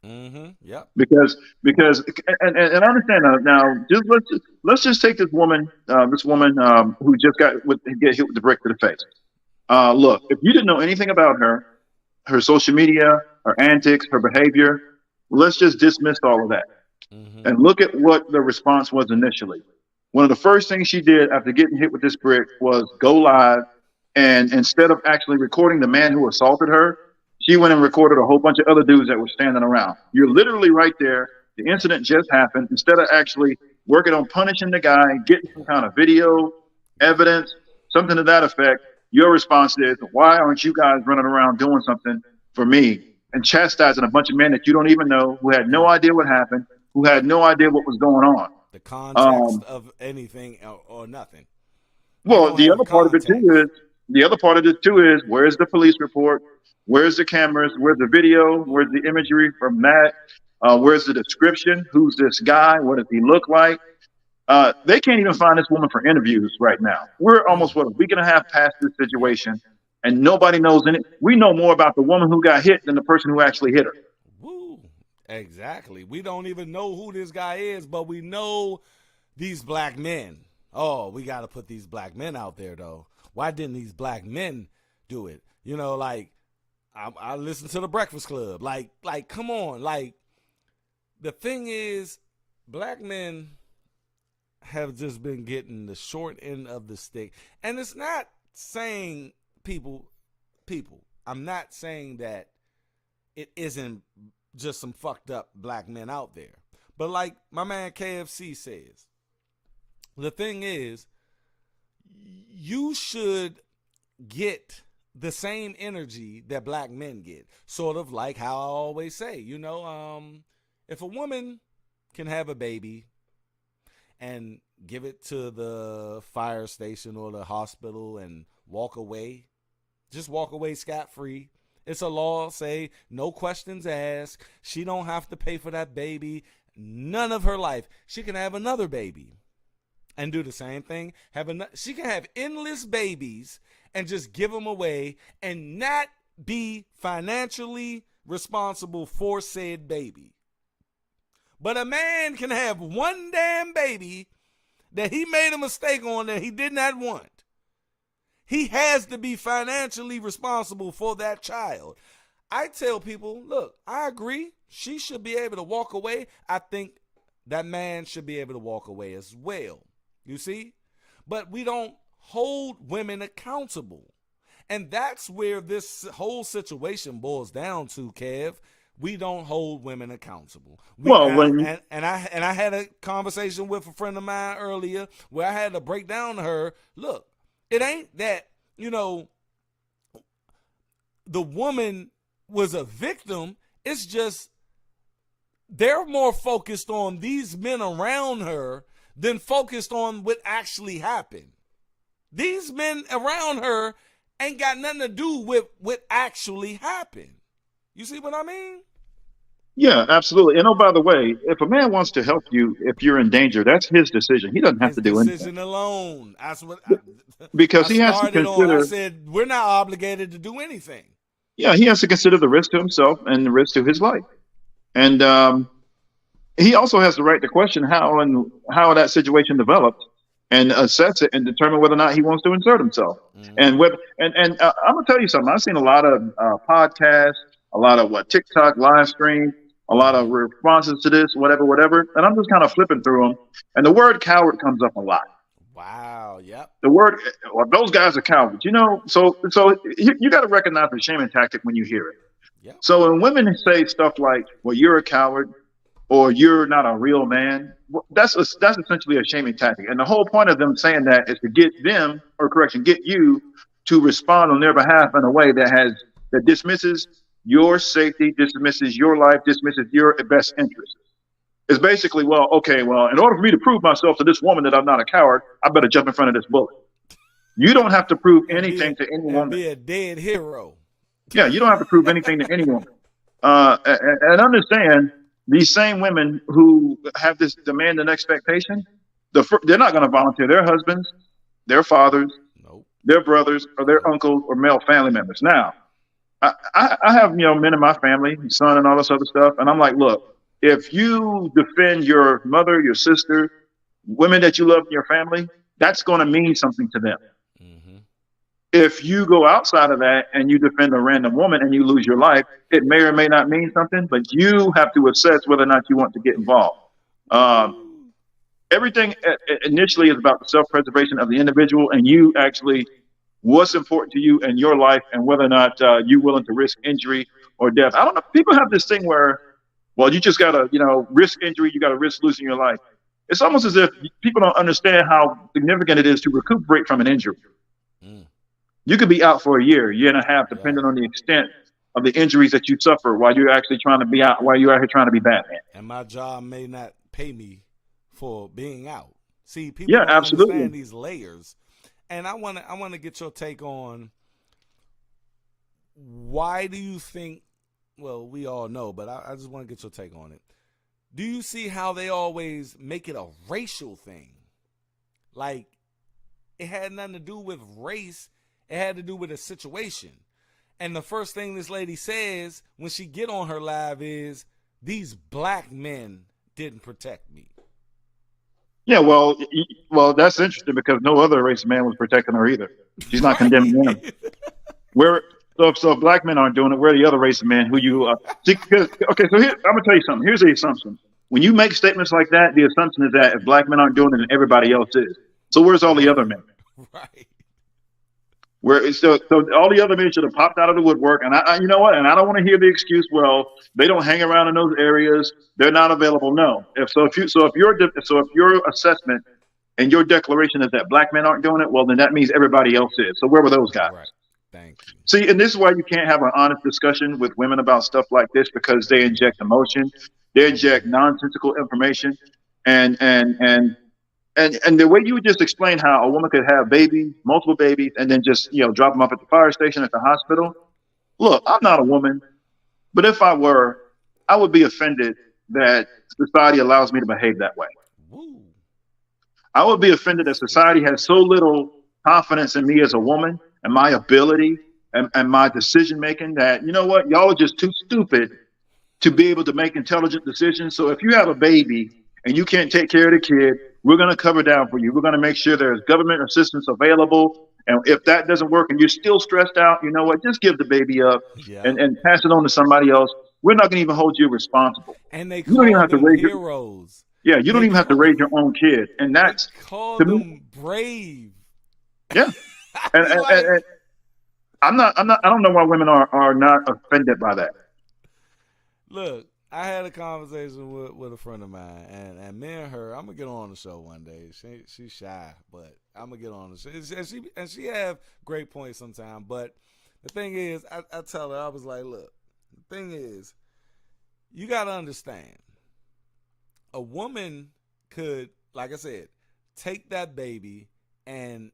Mm-hmm. Yep. Because and understand now, let's just take this woman who just get hit with the brick to the face. Look, if you didn't know anything about her social media, her antics, her behavior, let's just dismiss all of that. Mm-hmm. And look at what the response was initially. One of the first things she did after getting hit with this brick was go live, and instead of actually recording the man who assaulted her, she went and recorded a whole bunch of other dudes that were standing around. You're literally right there. The incident just happened. Instead of actually working on punishing the guy, getting some kind of video, evidence, something to that effect, your response is, why aren't you guys running around doing something for me? And chastising a bunch of men that you don't even know, who had no idea what happened, who had no idea what was going on. The context of anything or nothing. Well, the other part of it too is, where's the police report? Where's the cameras? Where's the video? Where's the imagery from that? Where's the description? Who's this guy? What does he look like? They can't even find this woman for interviews right now. We're almost, a week and a half past this situation, and nobody knows in it. We know more about the woman who got hit than the person who actually hit her. Woo. Exactly. We don't even know who this guy is, but we know these black men. Oh, we got to put these black men out there, though. Why didn't these black men do it? You know, like, I listened to the Breakfast Club. Like, come on. Like, the thing is, black men have just been getting the short end of the stick. And it's not saying people, I'm not saying that it isn't just some fucked up black men out there. But like my man KFC says, the thing is, you should get the same energy that black men get. Sort of like how I always say, you know, if a woman can have a baby and give it to the fire station or the hospital and walk away, just walk away scot-free. It's a law, say no questions asked. She don't have to pay for that baby none of her life. She can have another baby and do the same thing. She can have endless babies and just give them away and not be financially responsible for said baby. But a man can have one damn baby that he made a mistake on that he did not want. He has to be financially responsible for that child. I tell people, look, I agree. She should be able to walk away. I think that man should be able to walk away as well. You see? But we don't hold women accountable. And that's where this whole situation boils down to, Kev. We don't hold women accountable. I had a conversation with a friend of mine earlier where I had to break down to her, look, it ain't that, you know, the woman was a victim. It's just they're more focused on these men around her than focused on what actually happened. These men around her ain't got nothing to do with what actually happened. You see what I mean? Yeah, absolutely. And oh, by the way, if a man wants to help you, if you're in danger, that's his decision. He doesn't have to do anything. Decision alone. That's what. Because he has to consider. I said we're not obligated to do anything. Yeah, he has to consider the risk to himself and the risk to his life, and he also has the right to question how that situation developed, and assess it and determine whether or not he wants to insert himself. Mm-hmm. And I'm gonna tell you something. I've seen a lot of podcasts, a lot of TikTok live streams, a lot of responses to this, whatever, and I'm just kind of flipping through them, and the word coward comes up a lot. Wow. Yep. The word, well, those guys are cowards. So you got to recognize the shaming tactic when you hear it. Yep. So when women say stuff like, "Well, you're a coward," or "You're not a real man," that's essentially a shaming tactic. And the whole point of them saying that is to get you to respond on their behalf in a way that dismisses your safety, dismisses your life, dismisses your best interest. It's basically, in order for me to prove myself to this woman that I'm not a coward, I better jump in front of this bullet. You don't have to prove anything to any woman. Be a dead hero. Yeah, you don't have to prove anything to anyone. And understand, these same women who have this demand and expectation, they're not going to volunteer their husbands, their fathers, their brothers, or their uncles or male family members. Now, I have men in my family, son, and all this other stuff, and I'm like, look, if you defend your mother, your sister, women that you love in your family, that's going to mean something to them. If you go outside of that and you defend a random woman and you lose your life, it may or may not mean something, but you have to assess whether or not you want to get involved. Everything initially is about the self-preservation of the individual and you actually what's important to you in your life and whether or not you're willing to risk injury or death. I don't know. People have this thing where, you just got to, risk injury. You got to risk losing your life. It's almost as if people don't understand how significant it is to recuperate from an injury. You could be out for a year and a half, depending on the extent of the injuries that you suffer while you're actually trying to be out, while you're out here trying to be Batman. And my job may not pay me for being out. See, people don't absolutely understand these layers. And I want to get your take on why do you think, we all know, but I just want to get your take on it. Do you see how they always make it a racial thing? Like, it had nothing to do with race. It had to do with a situation. And the first thing this lady says when she get on her live is, these black men didn't protect me. Yeah, well, that's interesting because no other race of man was protecting her either. She's not condemning them. So if black men aren't doing it, where are the other race of men who you see? So here, I'm gonna tell you something. Here's the assumption: when you make statements like that, the assumption is that if black men aren't doing it, then everybody else is. So where's all the other men? Right. So all the other men should have popped out of the woodwork, and I you know what? And I don't want to hear the excuse, they don't hang around in those areas, they're not available. No. If your assessment and your declaration is that black men aren't doing it, then that means everybody else is. So where were those guys? Right. Thank you. See, and this is why you can't have an honest discussion with women about stuff like this because they inject emotion, they inject nonsensical information, and the way you would just explain how a woman could have babies, multiple babies, and then just drop them off at the fire station, at the hospital. Look, I'm not a woman, but if I were, I would be offended that society allows me to behave that way. Woo. I would be offended that society has so little confidence in me as a woman and my ability and my decision making that, y'all are just too stupid to be able to make intelligent decisions. So if you have a baby and you can't take care of the kid, we're going to cover down for you. We're going to make sure there's government assistance available. And if that doesn't work and you're still stressed out, just give the baby up and pass it on to somebody else. We're not going to even hold you responsible. And they call them heroes. You don't even have to raise your own kid. And that's call them brave. Yeah. and I don't know why women are not offended by that. Look, I had a conversation with a friend of mine, and me and her, I'm gonna get on the show one day. She's shy, but I'm gonna get on the show. And she have great points sometimes. But the thing is, I tell her, I was like, look, the thing is, you gotta understand, a woman could, like I said, take that baby and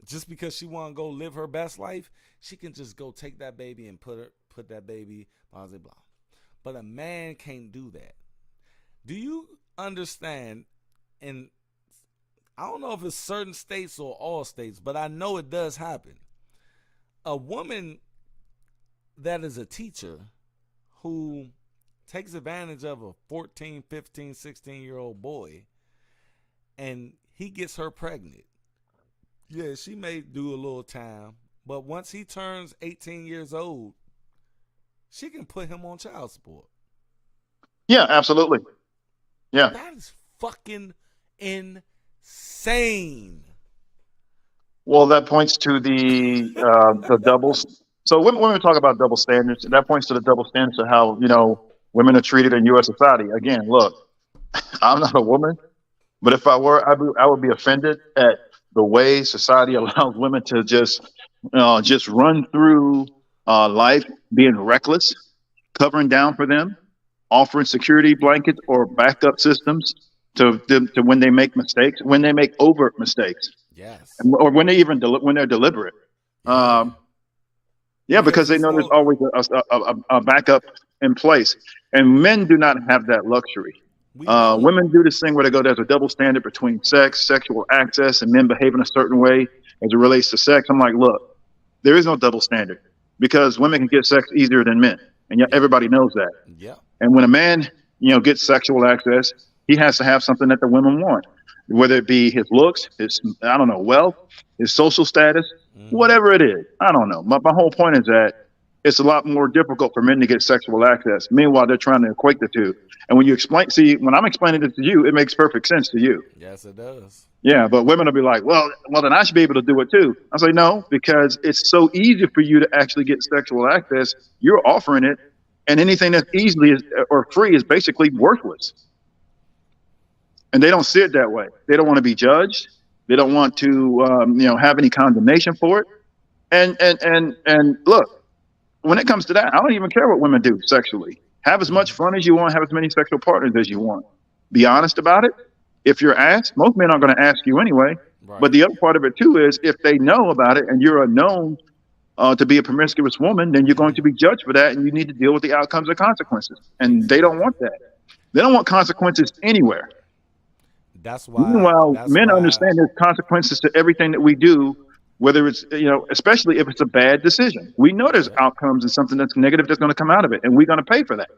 just because she want to go live her best life, she can just go take that baby and put that baby blah blah blah. But a man can't do that. Do you understand? And I don't know if it's certain states or all states, but I know it does happen. A woman that is a teacher who takes advantage of a 14, 15, 16-year-old boy and he gets her pregnant. Yeah, she may do a little time, but once he turns 18 years old, she can put him on child support. Yeah, absolutely. Yeah. That is fucking insane. insane. Well, that points to the doubles. So when we talk about double standards, that points to the double standards of how, women are treated in U.S. society. Again, look, I'm not a woman, but if I were, I would be offended at the way society allows women to just run through life being reckless, covering down for them, offering security blankets or backup systems to when they make mistakes, when they make overt mistakes. Yes. Or when they even when they're deliberate. Because they know there's always a backup in place, and men do not have that luxury. Women do this thing where there's a double standard between sex, sexual access, and men behaving a certain way as it relates to sex. I'm like, look, there is no double standard because women can get sex easier than men, and everybody knows that. Yeah. And when a man, gets sexual access, he has to have something that the women want. Whether it be his looks, his, wealth, his social status, whatever it is. I don't know. My whole point is that it's a lot more difficult for men to get sexual access. Meanwhile, they're trying to equate the two. And when you when I'm explaining it to you, it makes perfect sense to you. Yes, it does. Yeah, but women will be like, well, then I should be able to do it too. I say, no, because it's so easy for you to actually get sexual access. You're offering it, and anything that's easily or free is basically worthless. And they don't see it that way. They don't want to be judged. They don't want to, have any condemnation for it. And look, when it comes to that, I don't even care what women do sexually. Have as much fun as you want. Have as many sexual partners as you want. Be honest about it. If you're asked, most men aren't going to ask you anyway. Right. But the other part of it too is if they know about it and you're known to be a promiscuous woman, then you're going to be judged for that, and you need to deal with the outcomes and consequences. And they don't want that. They don't want consequences anywhere. That's why. Meanwhile, men understand there's consequences to everything that we do, whether it's, especially if it's a bad decision. We know there's outcomes and something that's negative that's going to come out of it, and we're going to pay for that.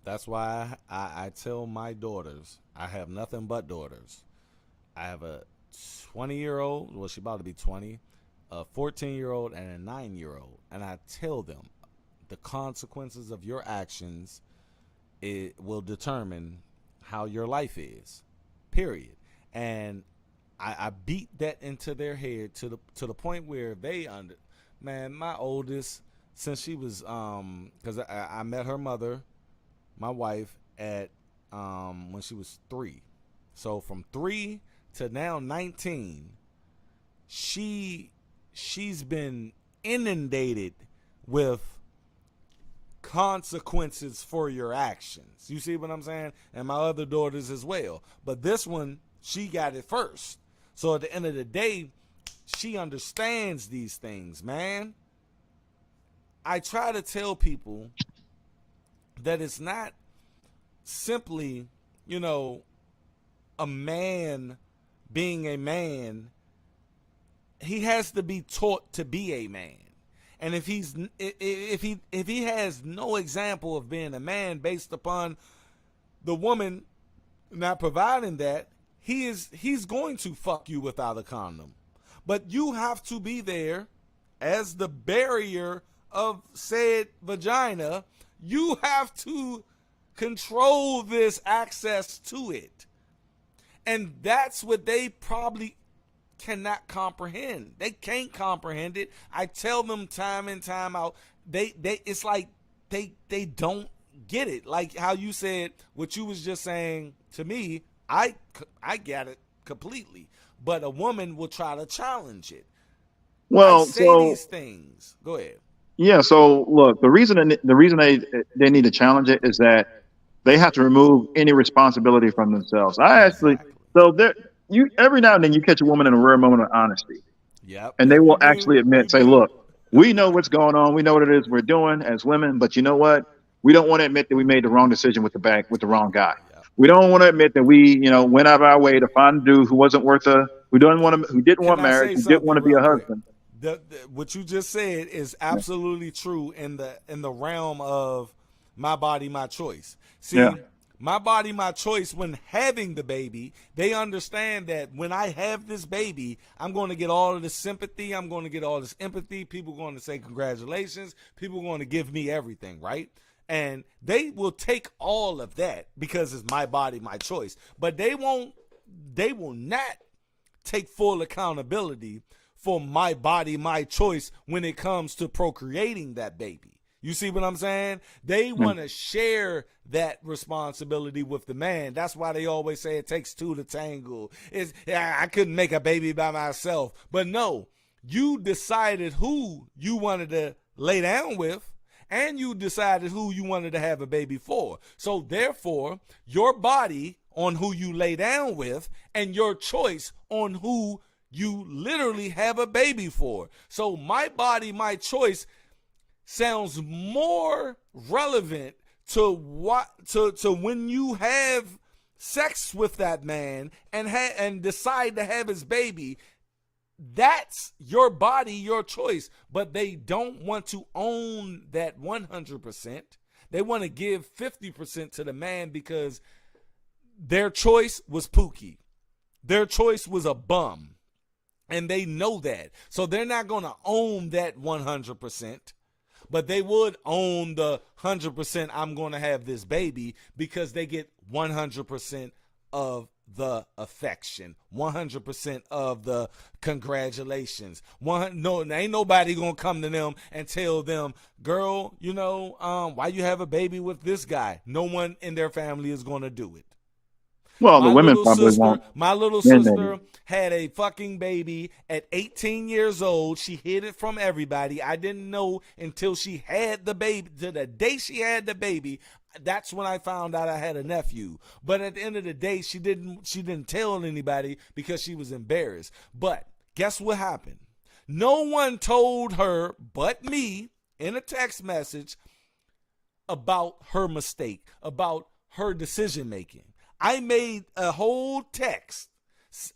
That's why I tell my daughters, I have nothing but daughters. I have a 20-year-old, well, she's about to be 20, a 14-year-old, and a 9-year-old. And I tell them the consequences of your actions, it will determine how your life is. Period. And I beat that into their head to the point where they my oldest, since she was because I met her mother, my wife, at when she was 3. So from 3 to now 19, she's been inundated with consequences for your actions. You see what I'm saying? And my other daughters as well. But this one, she got it first. So at the end of the day, she understands these things, man. I try to tell people that it's not simply, a man being a man. He has to be taught to be a man. And if he has no example of being a man based upon the woman not providing that, he's going to fuck you without a condom. But you have to be there as the barrier of said vagina. You have to control this access to it. And that's what they probably cannot comprehend. They can't comprehend it. I tell them time and time out, it's like they don't get it. Like how you said what you was just saying to me, I get it completely. But a woman will try to challenge it. Well, I say these things. Go ahead. Yeah. So look, the reason they need to challenge it is that they have to remove any responsibility from themselves. You every now and then you catch a woman in a rare moment of honesty. Yep. And they will actually say, look, we know what's going on. We know what it is we're doing as women, but you know what? We don't want to admit that we made the wrong decision with the wrong guy. Yep. We don't want to admit that we, went out of our way to find a dude who wasn't worth who didn't want marriage, who didn't want to be a husband. What you just said is absolutely true in the realm of my body, my choice. See, my body, my choice, when having the baby, they understand that when I have this baby, I'm going to get all of this sympathy. I'm going to get all this empathy. People are going to say congratulations. People are going to give me everything, right? And they will take all of that because it's my body, my choice. But they won't they will not take full accountability for my body, my choice when it comes to procreating that baby. You see what I'm saying? They want to share that responsibility with the man. That's why they always say it takes two to tangle. I couldn't make a baby by myself. But no, you decided who you wanted to lay down with, and you decided who you wanted to have a baby for. So therefore, your body on who you lay down with and your choice on who you literally have a baby for. So my body, my choice sounds more relevant to when you have sex with that man and decide to have his baby. That's your body, your choice. But they don't want to own that 100%. They want to give 50% to the man because their choice was Pookie. Their choice was a bum. And they know that. So they're not going to own that 100%. But they would own the 100% I'm going to have this baby because they get 100% of the affection, 100% of the congratulations. No, ain't nobody going to come to them and tell them, girl, why you have a baby with this guy? No one in their family is going to do it. Well, the women probably won't. My little sister had a fucking baby at 18 years old. She hid it from everybody. I didn't know until she had the baby. To the day she had the baby, that's when I found out I had a nephew. But at the end of the day, she didn't tell anybody because she was embarrassed. But guess what happened? No one told her but me in a text message about her mistake, about her decision making. I made a whole text.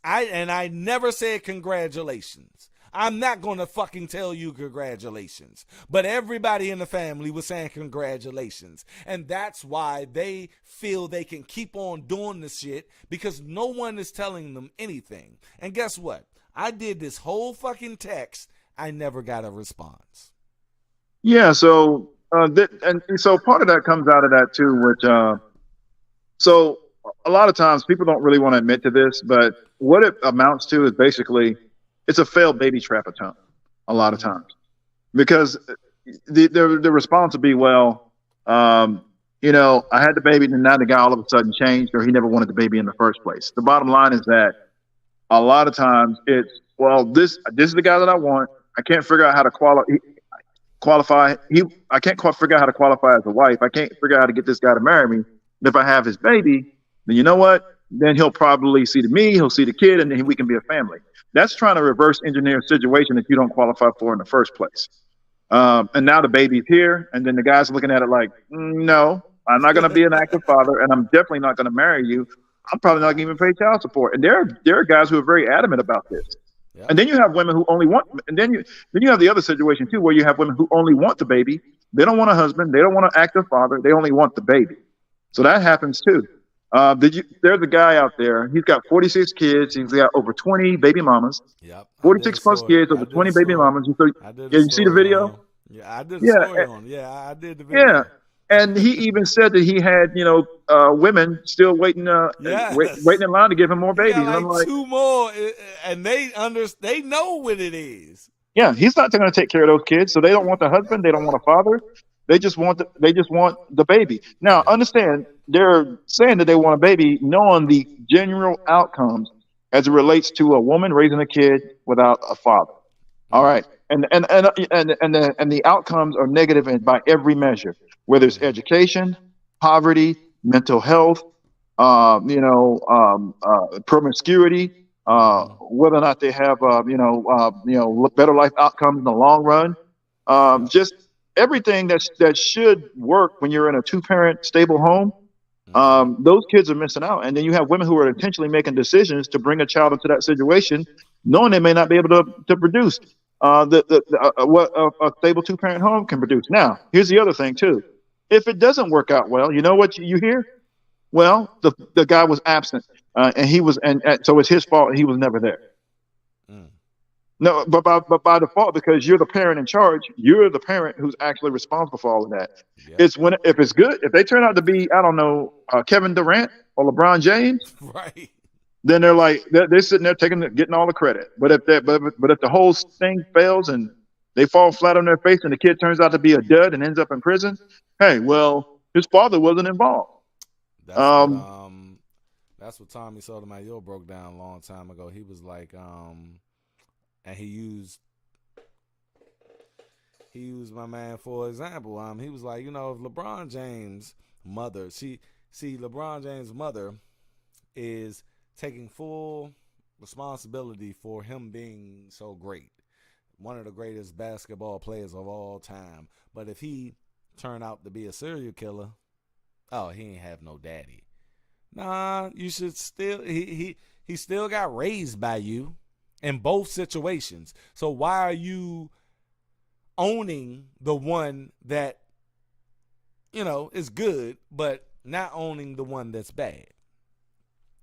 I never said congratulations. I'm not going to fucking tell you congratulations. But everybody in the family was saying congratulations. And that's why they feel they can keep on doing this shit because no one is telling them anything. And guess what? I did this whole fucking text. I never got a response. Yeah, so so part of that comes out of that too, which so a lot of times people don't really want to admit to this, but what it amounts to is basically it's a failed baby trap attempt a lot of times because the response would be, well, I had the baby and now the guy all of a sudden changed or he never wanted the baby in the first place. The bottom line is that a lot of times it's, well, this is the guy that I want. I can't figure out how to qualify. I can't figure out how to qualify as a wife. I can't figure out how to get this guy to marry me. If I have his baby, then you know what? Then he'll probably see me, he'll see the kid, and then we can be a family. That's trying to reverse engineer a situation that you don't qualify for in the first place. And now the baby's here, and then the guy's looking at it like, no, I'm not going to be an active father, and I'm definitely not going to marry you. I'm probably not going to even pay child support. And there are guys who are very adamant about this. Yep. And then you have women who only want, and then you have the other situation too, where you have women who only want the baby. They don't want a husband. They don't want an active father. They only want the baby. So that happens too. There's a guy out there. He's got 46 kids. He's got over 20 baby mamas. Yep. 46 plus kids, over 20 baby mamas. You see the video? Yeah, I did the story on. Yeah, I did the video. Yeah. And he even said that he had, women still waiting in line to give him more babies. Like I'm like, 2 more, and they know what it is. Yeah, he's not going to take care of those kids, so they don't want the husband. They don't want a father. They just want the baby. Now, understand, they're saying that they want a baby, knowing the general outcomes as it relates to a woman raising a kid without a father. All right, and the outcomes are negative by every measure, whether it's education, poverty, mental health, promiscuity, whether or not they have better life outcomes in the long run, just everything that should work when you're in a 2-parent stable home. Those kids are missing out. And then you have women who are intentionally making decisions to bring a child into that situation, knowing they may not be able to produce what a stable 2-parent home can produce. Now, here's the other thing too. If it doesn't work out well, you know what you hear? Well, the guy was absent, and so it's his fault. He was never there. No, but by default, because you're the parent in charge, you're the parent who's actually responsible for all of that. Yeah. If it's good, if they turn out to be, I don't know, Kevin Durant or LeBron James, right? then they're like they're sitting there getting all the credit. But if the whole thing fails and they fall flat on their face and the kid turns out to be a dud and ends up in prison, hey, well, his father wasn't involved. That's what Tommy Sotomayor broke down a long time ago. He was like, and he used my man for example. He was like, if LeBron James' mother, LeBron James' mother is taking full responsibility for him being so great, one of the greatest basketball players of all time. But if he turned out to be a serial killer, he ain't have no daddy. Nah, you should still he still got raised by you in both situations. So why are you owning the one that is good, but not owning the one that's bad?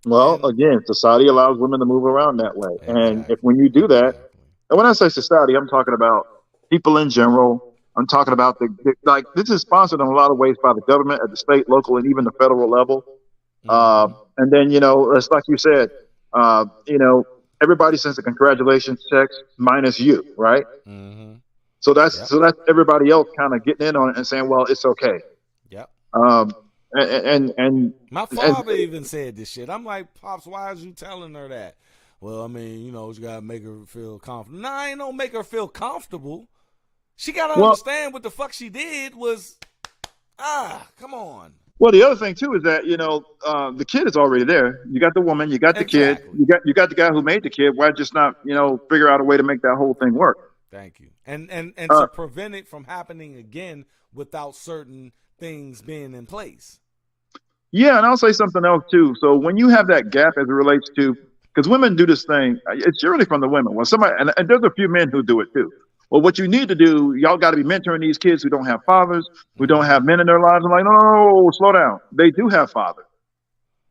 Well, again, society allows women to move around that way. Exactly. And when you do that, and when I say society, I'm talking about people in general. I'm talking about this is sponsored in a lot of ways by the government at the state, local, and even the federal level. And then, it's like you said, everybody sends a congratulations text minus you, right? Mm-hmm. So that's everybody else kind of getting in on it and saying, well, it's okay. Yep. And my father even said this shit. I'm like, Pops, why is you telling her that? Well, you gotta make her feel comfortable. Nah, I ain't no make her feel comfortable. She gotta understand what the fuck she did was, come on. Well, the other thing too is that the kid is already there. You got the woman, you got the kid, you got the guy who made the kid. Why just not figure out a way to make that whole thing work? Thank you. And to prevent it from happening again without certain things being in place. Yeah, and I'll say something else too. So when you have that gap as it relates to, because women do this thing, it's really from the women. When somebody, and there's a few men who do it too. Well, what you need to do, y'all got to be mentoring these kids who don't have fathers, who don't have men in their lives. I'm like, no, slow down. They do have father.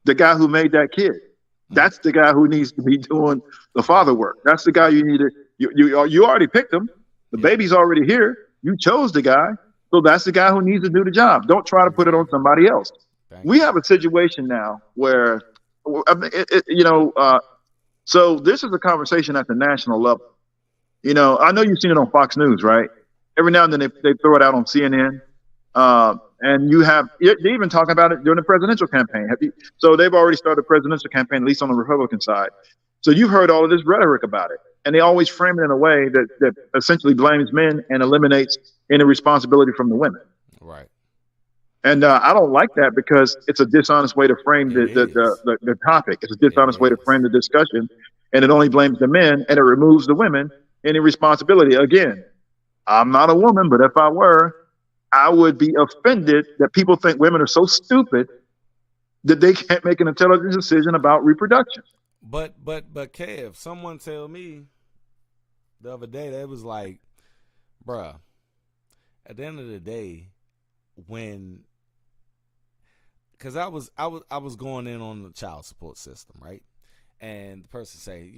The guy who made that kid. That's the guy who needs to be doing the father work. That's the guy you need to. You already picked him. The baby's already here. You chose the guy, so that's the guy who needs to do the job. Don't try to put it on somebody else. We have a situation now where, so this is a conversation at the national level. I know you've seen it on Fox News, right? Every now and then they throw it out on CNN. And they even talk about it during the presidential campaign. So they've already started a presidential campaign, at least on the Republican side. So you've heard all of this rhetoric about it. And they always frame it in a way that essentially blames men and eliminates any responsibility from the women. Right. And I don't like that because it's a dishonest way to frame the topic. It's a dishonest way to frame the discussion. And it only blames the men and it removes the women any responsibility. Again, I'm not a woman, but if I were, I would be offended that people think women are so stupid that they can't make an intelligent decision about reproduction. But Kev, someone tell me the other day that it was like, bruh, at the end of the day, because I was going in on the child support system, right? And the person say,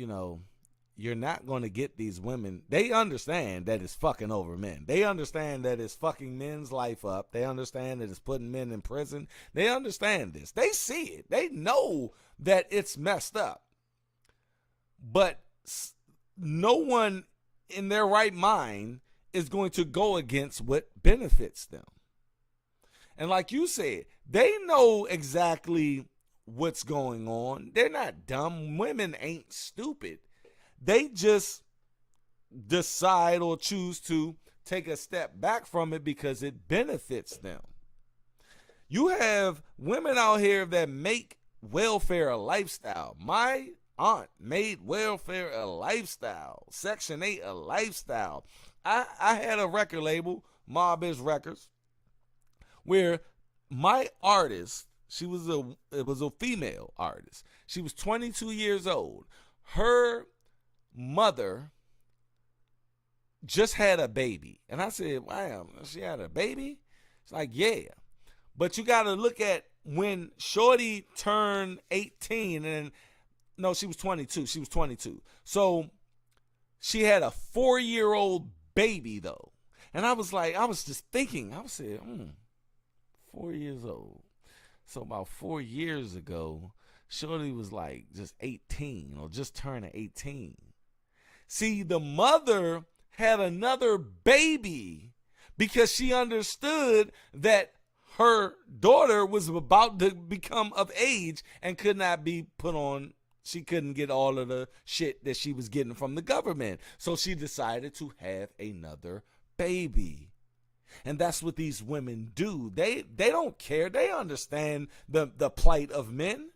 you're not going to get these women. They understand that it's fucking over men. They understand that it's fucking men's life up. They understand that it's putting men in prison. They understand this. They see it. They know that it's messed up. But no one in their right mind is going to go against what benefits them. And like you said, they know exactly what's going on. They're not dumb. Women ain't stupid. They just decide or choose to take a step back from it because it benefits them. You have women out here that make welfare a lifestyle. My aunt made welfare a lifestyle. Section 8 a lifestyle. I had a record label, Mob Is Records, where my artist, it was a female artist. She was 22 years old. Her mother just had a baby. And I said, wow, she had a baby? It's like, yeah. But you got to look at when Shorty turned 18 and no, she was 22. She was 22. So she had a 4-year-old baby though. And I was just thinking, I was saying, 4 years old. So about 4 years ago, Shorty was like just 18 or just turning 18. See, the mother had another baby because she understood that her daughter was about to become of age and could not be put on. She couldn't get all of the shit that she was getting from the government. So she decided to have another baby. And that's what these women do. They don't care. They understand the plight of men.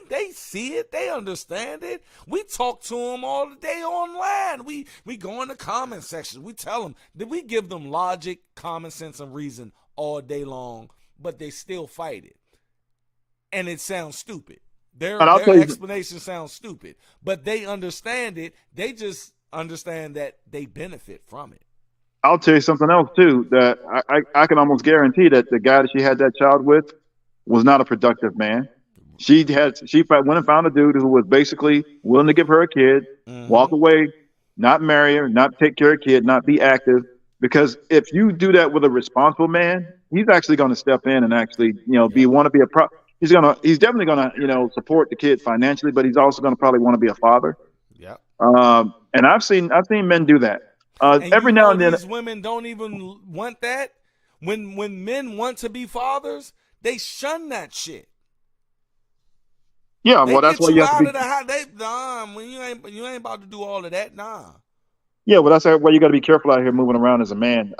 They see it. They understand it. We talk to them all the day online. We go in the comment section. We tell them. We give them logic, common sense, and reason all day long, but they still fight it. And it sounds stupid. Their explanation sounds stupid, but they understand it. They just understand that they benefit from it. I'll tell you something else too, that I can almost guarantee that the guy that she had that child with was not a productive man. She went and found a dude who was basically willing to give her a kid, walk away, not marry her, not take care of a kid, not be active. Because if you do that with a responsible man, he's actually going to step in and actually, he's definitely going to, support the kid financially, but he's also going to probably want to be a father. Yeah. And I've seen men do that. And every now and then, these women don't even want that. When men want to be fathers, they shun that shit. Yeah, well, that's why you have to be. You ain't about to do all of that, nah. Yeah, well, that's why you got to be careful out here moving around as a man.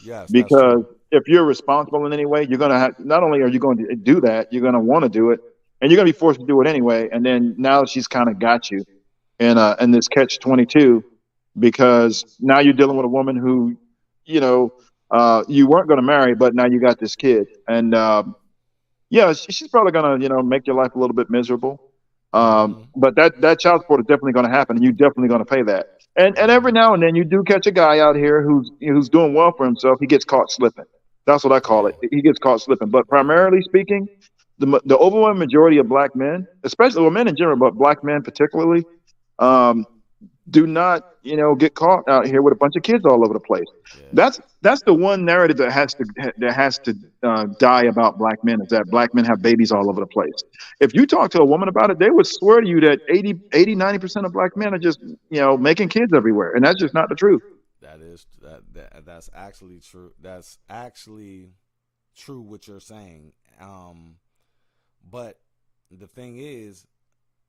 Yes, because if you're responsible in any way, you're gonna have. Not only are you going to do that, you're gonna want to do it, and you're gonna be forced to do it anyway. And then now she's kind of got you in this catch-22, because now you're dealing with a woman who, you weren't going to marry, but now you got this kid, and she's probably gonna make your life a little bit miserable. But that child support is definitely going to happen, and you're definitely going to pay that. And every now and then you do catch a guy out here who's doing well for himself. He gets caught slipping. That's what I call it. He gets caught slipping. But primarily speaking, the overwhelming majority of black men, especially men in general, but black men particularly, do not get caught out here with a bunch of kids all over the place. Yeah. That's the one narrative that has to die about black men, is that black men have babies all over the place. If you talk to a woman about it, they would swear to you that 90% of black men are just making kids everywhere, and that's just not the truth. That's actually true. That's actually true what you're saying. But the thing is,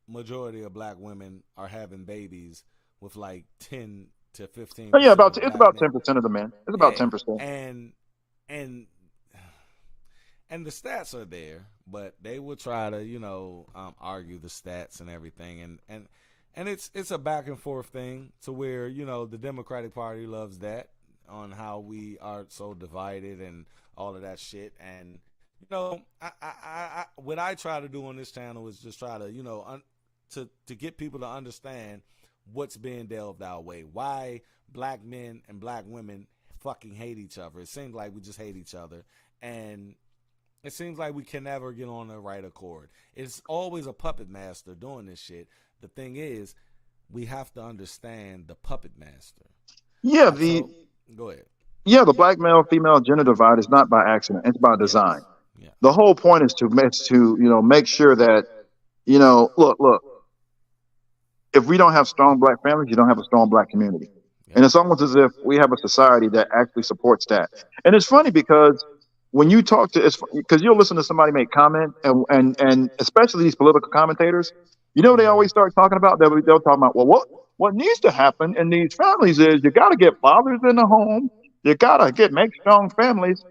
majority of black women are having babies with like 10 to 15. Oh, yeah, it's about 10% of the men. It's about 10%. And the stats are there, but they will try to argue the stats and everything, and it's a back and forth thing to where the Democratic Party loves that, on how we are so divided and all of that shit. And I what I try to do on this channel is just try to to get people to understand what's being delved our way, why black men and black women fucking hate each other. It seems like we just hate each other, and it seems like we can never get on the right accord. It's always a puppet master doing this shit. The thing is, we have to understand the puppet master. Yeah, go ahead. Yeah, the black male female gender divide is not by accident; it's by design. Yes. Yeah. The whole point is to make sure that look. If we don't have strong black families, you don't have a strong black community. Yeah. And it's almost as if we have a society that actually supports that. And it's funny because when you talk because you'll listen to somebody make comment, and especially these political commentators, they always start talking about, they'll talk about, well, what needs to happen in these families is you got to get fathers in the home, you got to make strong families,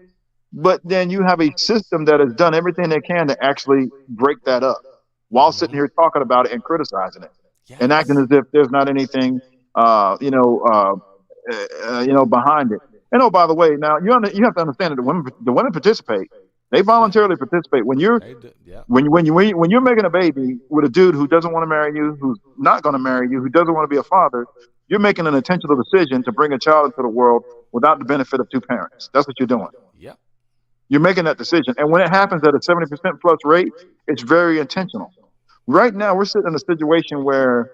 but then you have a system that has done everything they can to actually break that up while sitting here talking about it and criticizing it. Yes. And acting as if there's not anything, behind it. And by the way, now you have to understand that the women participate. They voluntarily participate. When you're making a baby with a dude who doesn't want to marry you, who's not going to marry you, who doesn't want to be a father, you're making an intentional decision to bring a child into the world without the benefit of two parents. That's what you're doing. Yep. You're making that decision, and when it happens at a 70% plus rate, it's very intentional. Right now, we're sitting in a situation where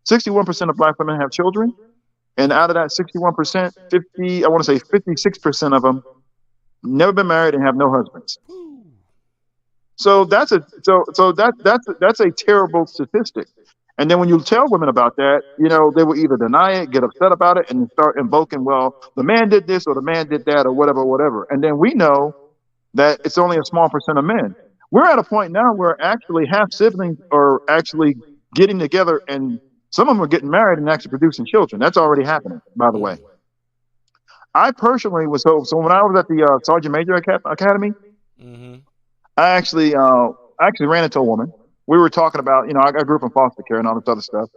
61% of black women have children, and out of that 61%, 56% of them never been married and have no husbands. So that's a terrible statistic. And then when you tell women about that, they will either deny it, get upset about it, and then start invoking, well, the man did this or the man did that or whatever. And then we know that it's only a small percent of men. We're at a point now where actually half siblings are actually getting together, and some of them are getting married and actually producing children. That's already happening, by the way. I personally was so when I was at the Sergeant Major Academy, I actually ran into a woman. We were talking about, I grew up in foster care and all this other stuff,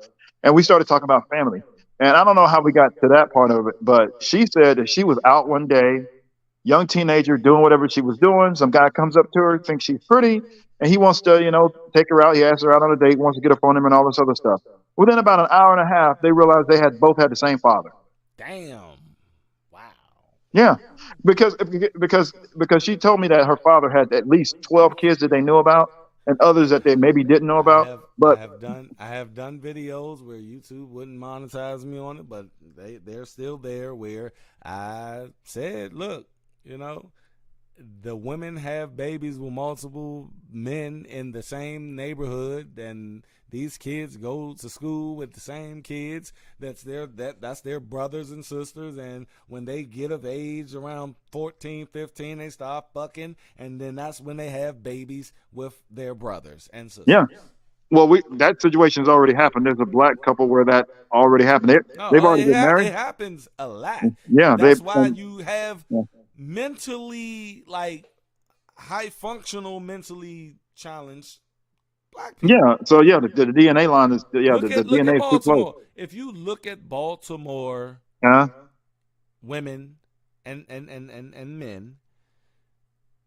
and we started talking about family. And I don't know how we got to that part of it, but she said that she was out one day, young teenager, doing whatever she was doing. Some guy comes up to her, thinks she's pretty, and he wants to, take her out. He asks her out on a date, wants to get her phone number and all this other stuff. Within about an hour and a half, they realized they both had the same father. Damn. Wow. Yeah, because she told me that her father had at least 12 kids that they knew about, and others that they maybe didn't know about. I have done videos where YouTube wouldn't monetize me on it, but they're still there where I said, look, the women have babies with multiple men in the same neighborhood, and these kids go to school with the same kids. That's their brothers and sisters, and when they get of age around 14, 15, they start fucking, and then that's when they have babies with their brothers and sisters. Yeah. Well, that situation's already happened. There's a black couple where that already happened. They've already been married. It happens a lot. Yeah. That's why you have mentally, high functional, mentally challenged black people. Yeah. So the DNA line is the DNA is too close. If you look at Baltimore women and men,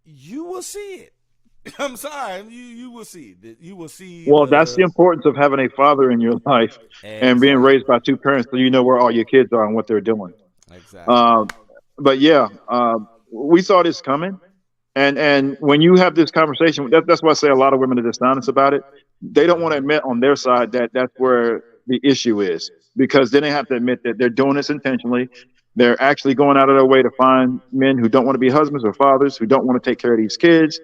you will see it. I'm sorry, you will see that. You will see. Well, that's the importance of having a father in your life and being raised by two parents, so you know where all your kids are and what they're doing. Exactly. But yeah, we saw this coming, and when you have this conversation, that's why I say a lot of women are dishonest about it. They don't want to admit on their side that that's where the issue is, because then they have to admit that they're doing this intentionally. They're actually going out of their way to find men who don't want to be husbands or fathers, who don't want to take care of these kids.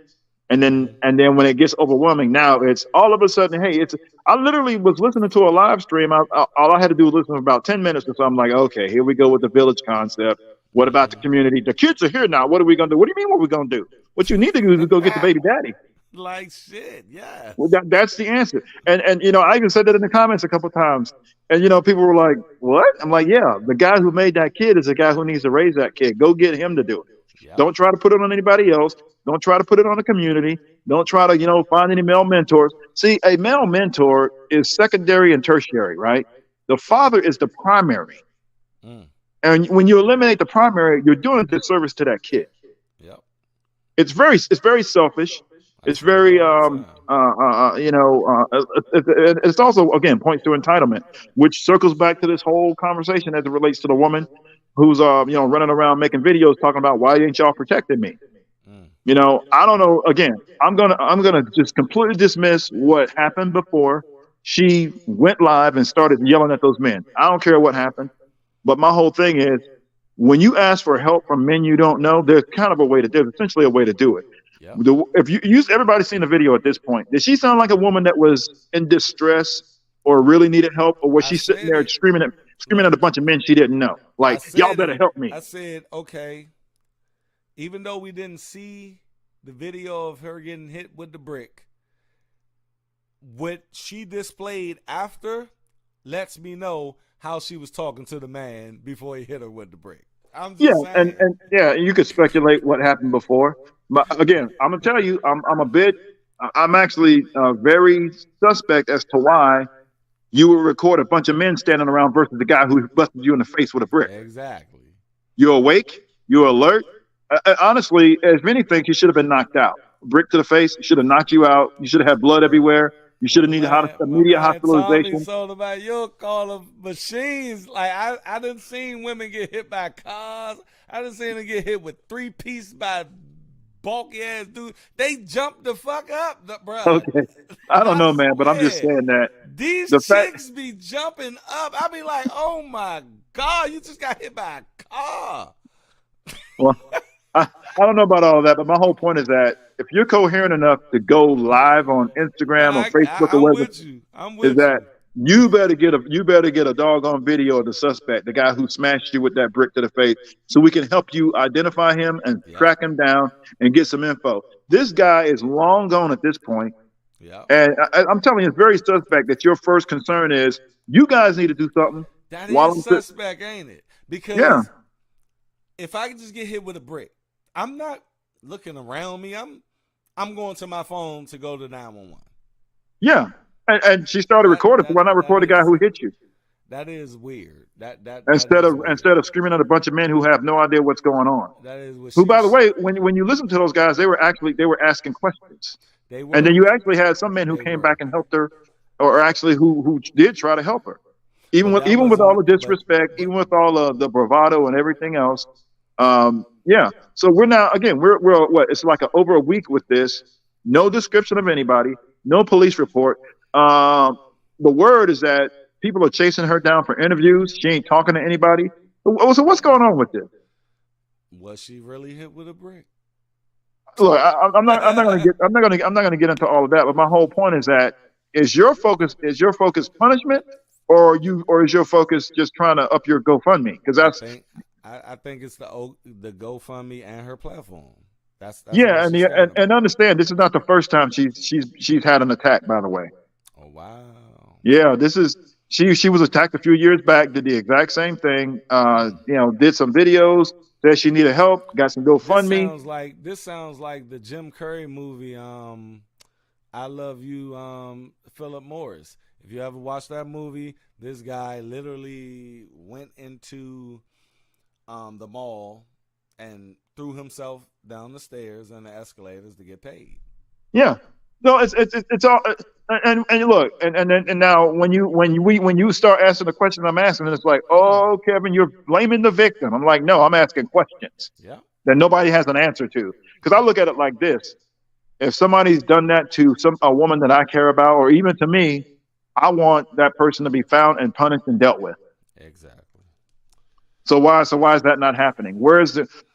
And then when it gets overwhelming, now it's all of a sudden, hey, I literally was listening to a live stream. All I had to do was listen for about 10 minutes. And so I'm like, okay, here we go with the village concept. What about the community? The kids are here now. What are we going to do? What do you mean what we're going to do? What you need to do is go get the baby daddy. Like shit, yeah. Well, that's the answer. And I even said that in the comments a couple of times. And, people were like, what? I'm like, yeah, the guy who made that kid is the guy who needs to raise that kid. Go get him to do it. Yep. Don't try to put it on anybody else. Don't try to put it on the community. Don't try to, find any male mentors. See, a male mentor is secondary and tertiary, right? The father is the primary. And when you eliminate the primary, you're doing a disservice to that kid. Yep. It's very selfish. It's very, it's also, again, points to entitlement, which circles back to this whole conversation as it relates to the woman who's, running around making videos talking about why ain't y'all protecting me? I don't know. Again, I'm gonna just completely dismiss what happened before she went live and started yelling at those men. I don't care what happened, but my whole thing is, when you ask for help from men you don't know, there's essentially a way to do it. Yep. If everybody's seen the video at this point, did she sound like a woman that was in distress or really needed help, or was she sitting there screaming at a bunch of men she didn't know? Like, y'all better help me. I said, okay. Even though we didn't see the video of her getting hit with the brick, what she displayed after lets me know how she was talking to the man before he hit her with the brick. I'm just saying. And you could speculate what happened before. But again, I'm gonna tell you, I'm actually very suspect as to why you would record a bunch of men standing around versus the guy who busted you in the face with a brick. Exactly. You're awake. You're alert. Honestly, as many things, you should have been knocked out. Brick to the face should have knocked you out. You should have had blood everywhere. You should have needed immediate hospitalization. Told about your call of machines. Like I done seen women get hit by cars. I done seen them get hit with 3-piece by bulky ass dude. They jumped the fuck up, bro. Okay, I don't know, man, but I'm just saying that these chicks be jumping up. I be like, oh my God, you just got hit by a car. Well, I don't know about all of that, but my whole point is that if you're coherent enough to go live on Instagram or Facebook or I'm whatever, with you. I'm with is that you better get a doggone video of the suspect, the guy who smashed you with that brick to the face, so we can help you identify him and track him down and get some info. This guy is long gone at this point. Yeah. And I'm telling you, it's very suspect that your first concern is you guys need to do something. That is suspect, ain't it? Because if I just get hit with a brick, I'm not looking around me. I'm going to my phone to go to 911. Yeah. And she started recording. Why not record the guy who hit you? That is weird. Instead of screaming at a bunch of men who have no idea what's going on. That is what who, by the way, when you listen to those guys, they were asking questions. And then you actually had some men who came back and helped her, or actually who did try to help her, even with all the disrespect, even with all of the bravado and everything else. Yeah. So we're now we're what? It's like over a week with this. No description of anybody. No police report. The word is that people are chasing her down for interviews. She ain't talking to anybody. So what's going on with this? Was she really hit with a brick? Look, I'm not gonna get into all of that. But my whole point is that is your focus punishment, or is your focus just trying to up your GoFundMe? Because I think it's the GoFundMe and her platform. That's and understand this is not the first time she's had an attack. By the way. Oh wow. Yeah, this is she was attacked a few years back. Did the exact same thing. Did some videos. Said she needed help. Got some GoFundMe. This sounds like the Jim Carrey movie. I Love You, Philip Morris. If you ever watched that movie, this guy literally went into the mall and threw himself down the stairs and the escalators to get paid. Yeah. No, it's all and look and now when you start asking the question I'm asking, it's like, oh, Kevin, you're blaming the victim. I'm like, no, I'm asking questions that nobody has an answer to. Because I look at it like this: if somebody's done that to a woman that I care about, or even to me, I want that person to be found and punished and dealt with. Exactly. So why is that not happening?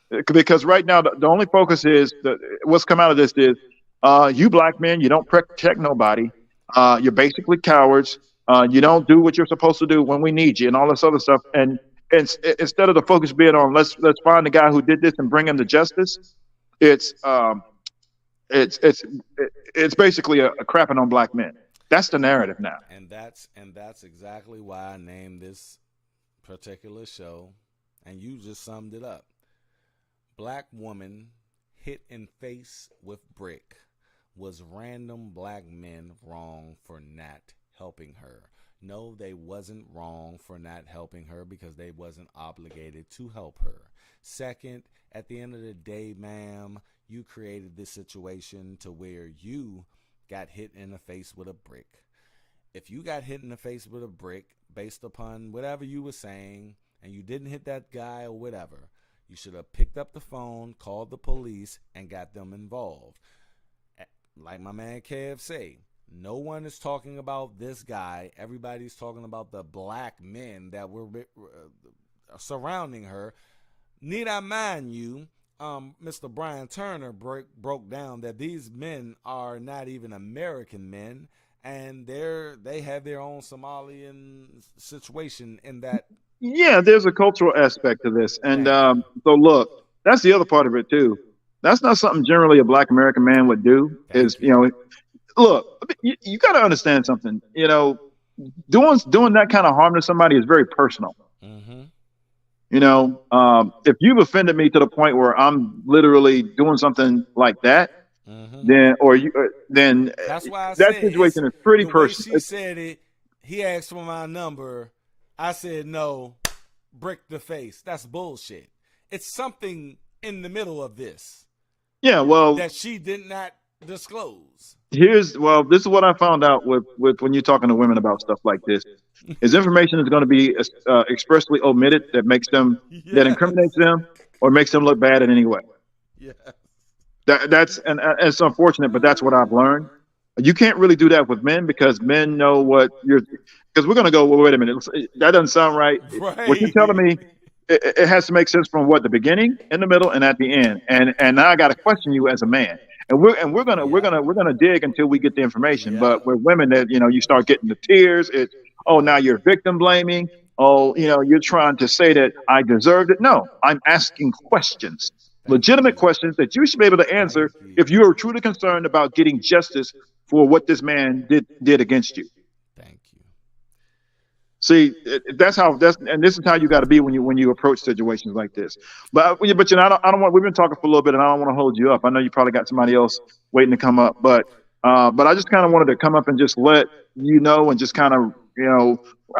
Because right now the only focus is what's come out of this is you black men, you don't protect nobody. You're basically cowards. You don't do what you're supposed to do when we need you, and all this other stuff. And instead of the focus being on let's find the guy who did this and bring him to justice, it's basically a crapping on black men. That's the narrative now. And that's exactly why I named this particular show, and you just summed it up. Black woman hit in face with brick. Was random black men wrong for not helping her? No, they wasn't wrong for not helping her because they wasn't obligated to help her. Second, at the end of the day, ma'am, you created this situation to where you got hit in the face with a brick. If you got hit in the face with a brick based upon whatever you were saying and you didn't hit that guy or whatever, you should have picked up the phone, called the police, and got them involved. Like my man Kev say, no one is talking about this guy. Everybody's talking about the black men that were surrounding her. Need I mind you, Mr. Brian Turner broke down that these men are not even American men, and they have their own Somalian situation in that. Yeah, there's a cultural aspect to this. And so look, that's the other part of it too. That's not something generally a black American man would do. Look, you got to understand something. Doing that kind of harm to somebody is very personal. Mm-hmm. If you've offended me to the point where I'm literally doing something like that, then that's why that situation is pretty personal. She said it. He asked for my number. I said no. Brick the face. That's bullshit. It's something in the middle of this. Yeah, well, that she did not disclose. This is what I found out with when you're talking to women about stuff like this. Is information is going to be expressly omitted that makes them that incriminates them or makes them look bad in any way. Yeah. That's it's unfortunate, but that's what I've learned. You can't really do that with men because men know what you're. Because we're going to go. Well, wait a minute. That doesn't sound right. What you're telling me. It has to make sense from the beginning, in the middle, and at the end. And now I got to question you as a man. And we're gonna dig until we get the information. Yeah. But with women, that you start getting the tears. It's now you're victim blaming. You're trying to say that I deserved it. No, I'm asking questions, legitimate questions that you should be able to answer if you are truly concerned about getting justice for what this man did against you. Thank you. See, and this is how you got to be when you approach situations like this. But I don't want. We've been talking for a little bit, and I don't want to hold you up. I know you probably got somebody else waiting to come up, but I just kind of wanted to come up and just let you know, and just kind of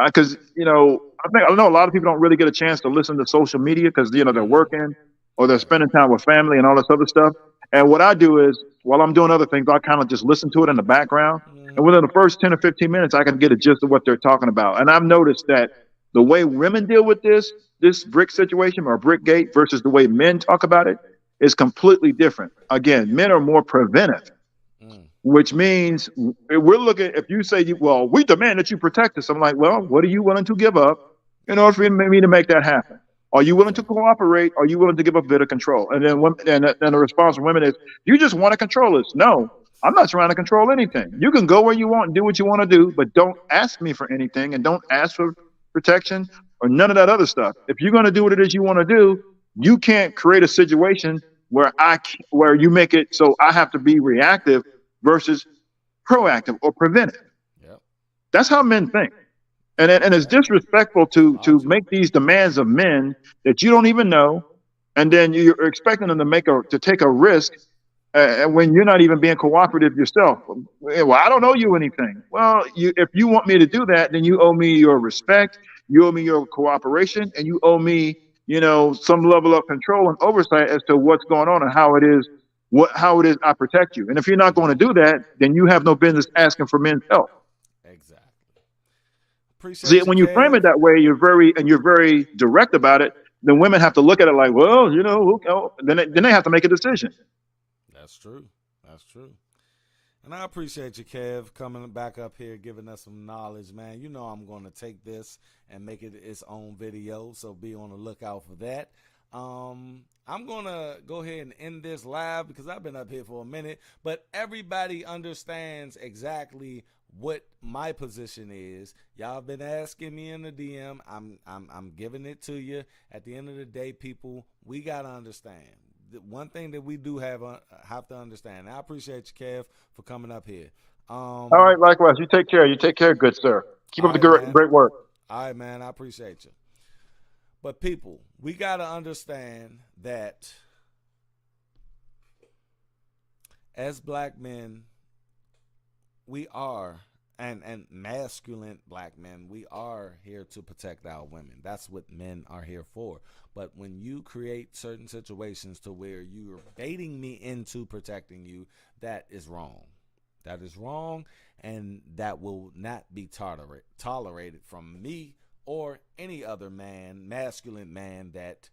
because I know a lot of people don't really get a chance to listen to social media because they're working or they're spending time with family and all this other stuff. And what I do is, while I'm doing other things, I kind of just listen to it in the background. And within the first 10 or 15 minutes, I can get a gist of what they're talking about. And I've noticed that the way women deal with this brick situation or brick gate versus the way men talk about it is completely different. Again, men are more preventive, which means we're looking, if you say, well, we demand that you protect us. I'm like, well, what are you willing to give up in order for me to make that happen? Are you willing to cooperate? Are you willing to give up a bit of control? And then the response from women is, you just want to control us. No, I'm not trying to control anything. You can go where you want and do what you want to do, but don't ask me for anything and don't ask for protection or none of that other stuff. If you're going to do what it is you want to do, you can't create a situation where you make it so I have to be reactive versus proactive or preventive. Yep. That's how men think. And it's disrespectful to make these demands of men that you don't even know, and then you're expecting them to take a risk, and when you're not even being cooperative yourself. Well, I don't owe you anything. Well, if you want me to do that, then you owe me your respect, you owe me your cooperation, and you owe me, some level of control and oversight as to what's going on and how it is I protect you. And if you're not going to do that, then you have no business asking for men's help. Exactly. See, when you frame it that way, you're very direct about it. Then women have to look at it like, well, then they have to make a decision. That's true. That's true. And I appreciate you, Kev, coming back up here, giving us some knowledge, man. I'm going to take this and make it its own video, so be on the lookout for that. I'm going to go ahead and end this live because I've been up here for a minute, but everybody understands exactly what my position is. Y'all been asking me in the DM. I'm giving it to you. At the end of the day, people, we got to understand. The one thing that we do have to understand. I appreciate you, Kev, for coming up here. All right, likewise. You take care. You take care, good sir. Keep up the great work. All right, man. I appreciate you. But people, we got to understand that as black men, we are, and masculine black men, we are here to protect our women. That's what men are here for. But when you create certain situations to where you're baiting me into protecting you, that is wrong. That is wrong, and that will not be tolerated from me or any other man, masculine man that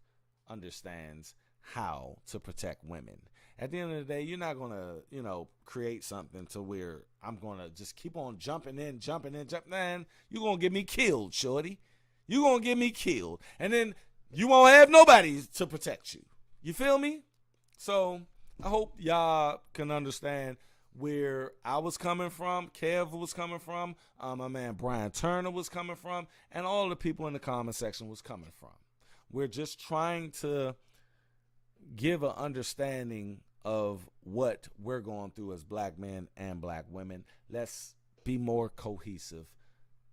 understands how to protect women. At the end of the day, you're not going to, create something to where I'm going to just keep on jumping in. You're going to get me killed, shorty. You're going to get me killed. And then you won't have nobody to protect you. You feel me? So I hope y'all can understand where I was coming from, Kev was coming from, my man Brian Turner was coming from, and all the people in the comment section was coming from. We're just trying to give an understanding of what we're going through as black men and black women. Let's be more cohesive.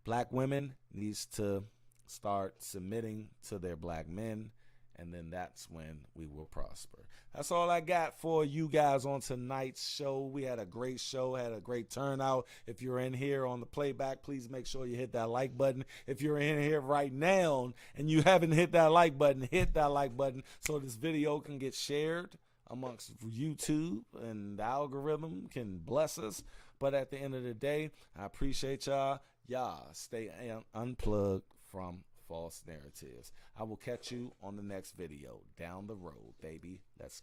Black women needs to start submitting to their black men, and then that's when we will prosper. That's all I got for you guys on tonight's show. We had a great show, had a great turnout. If you're in here on the playback, please make sure you hit that like button. If you're in here right now and you haven't hit that like button, hit that like button so this video can get shared amongst YouTube and the algorithm can bless us. But at the end of the day, I appreciate y'all. Y'all stay unplugged from false narratives. I will catch you on the next video down the road, baby. Let's go.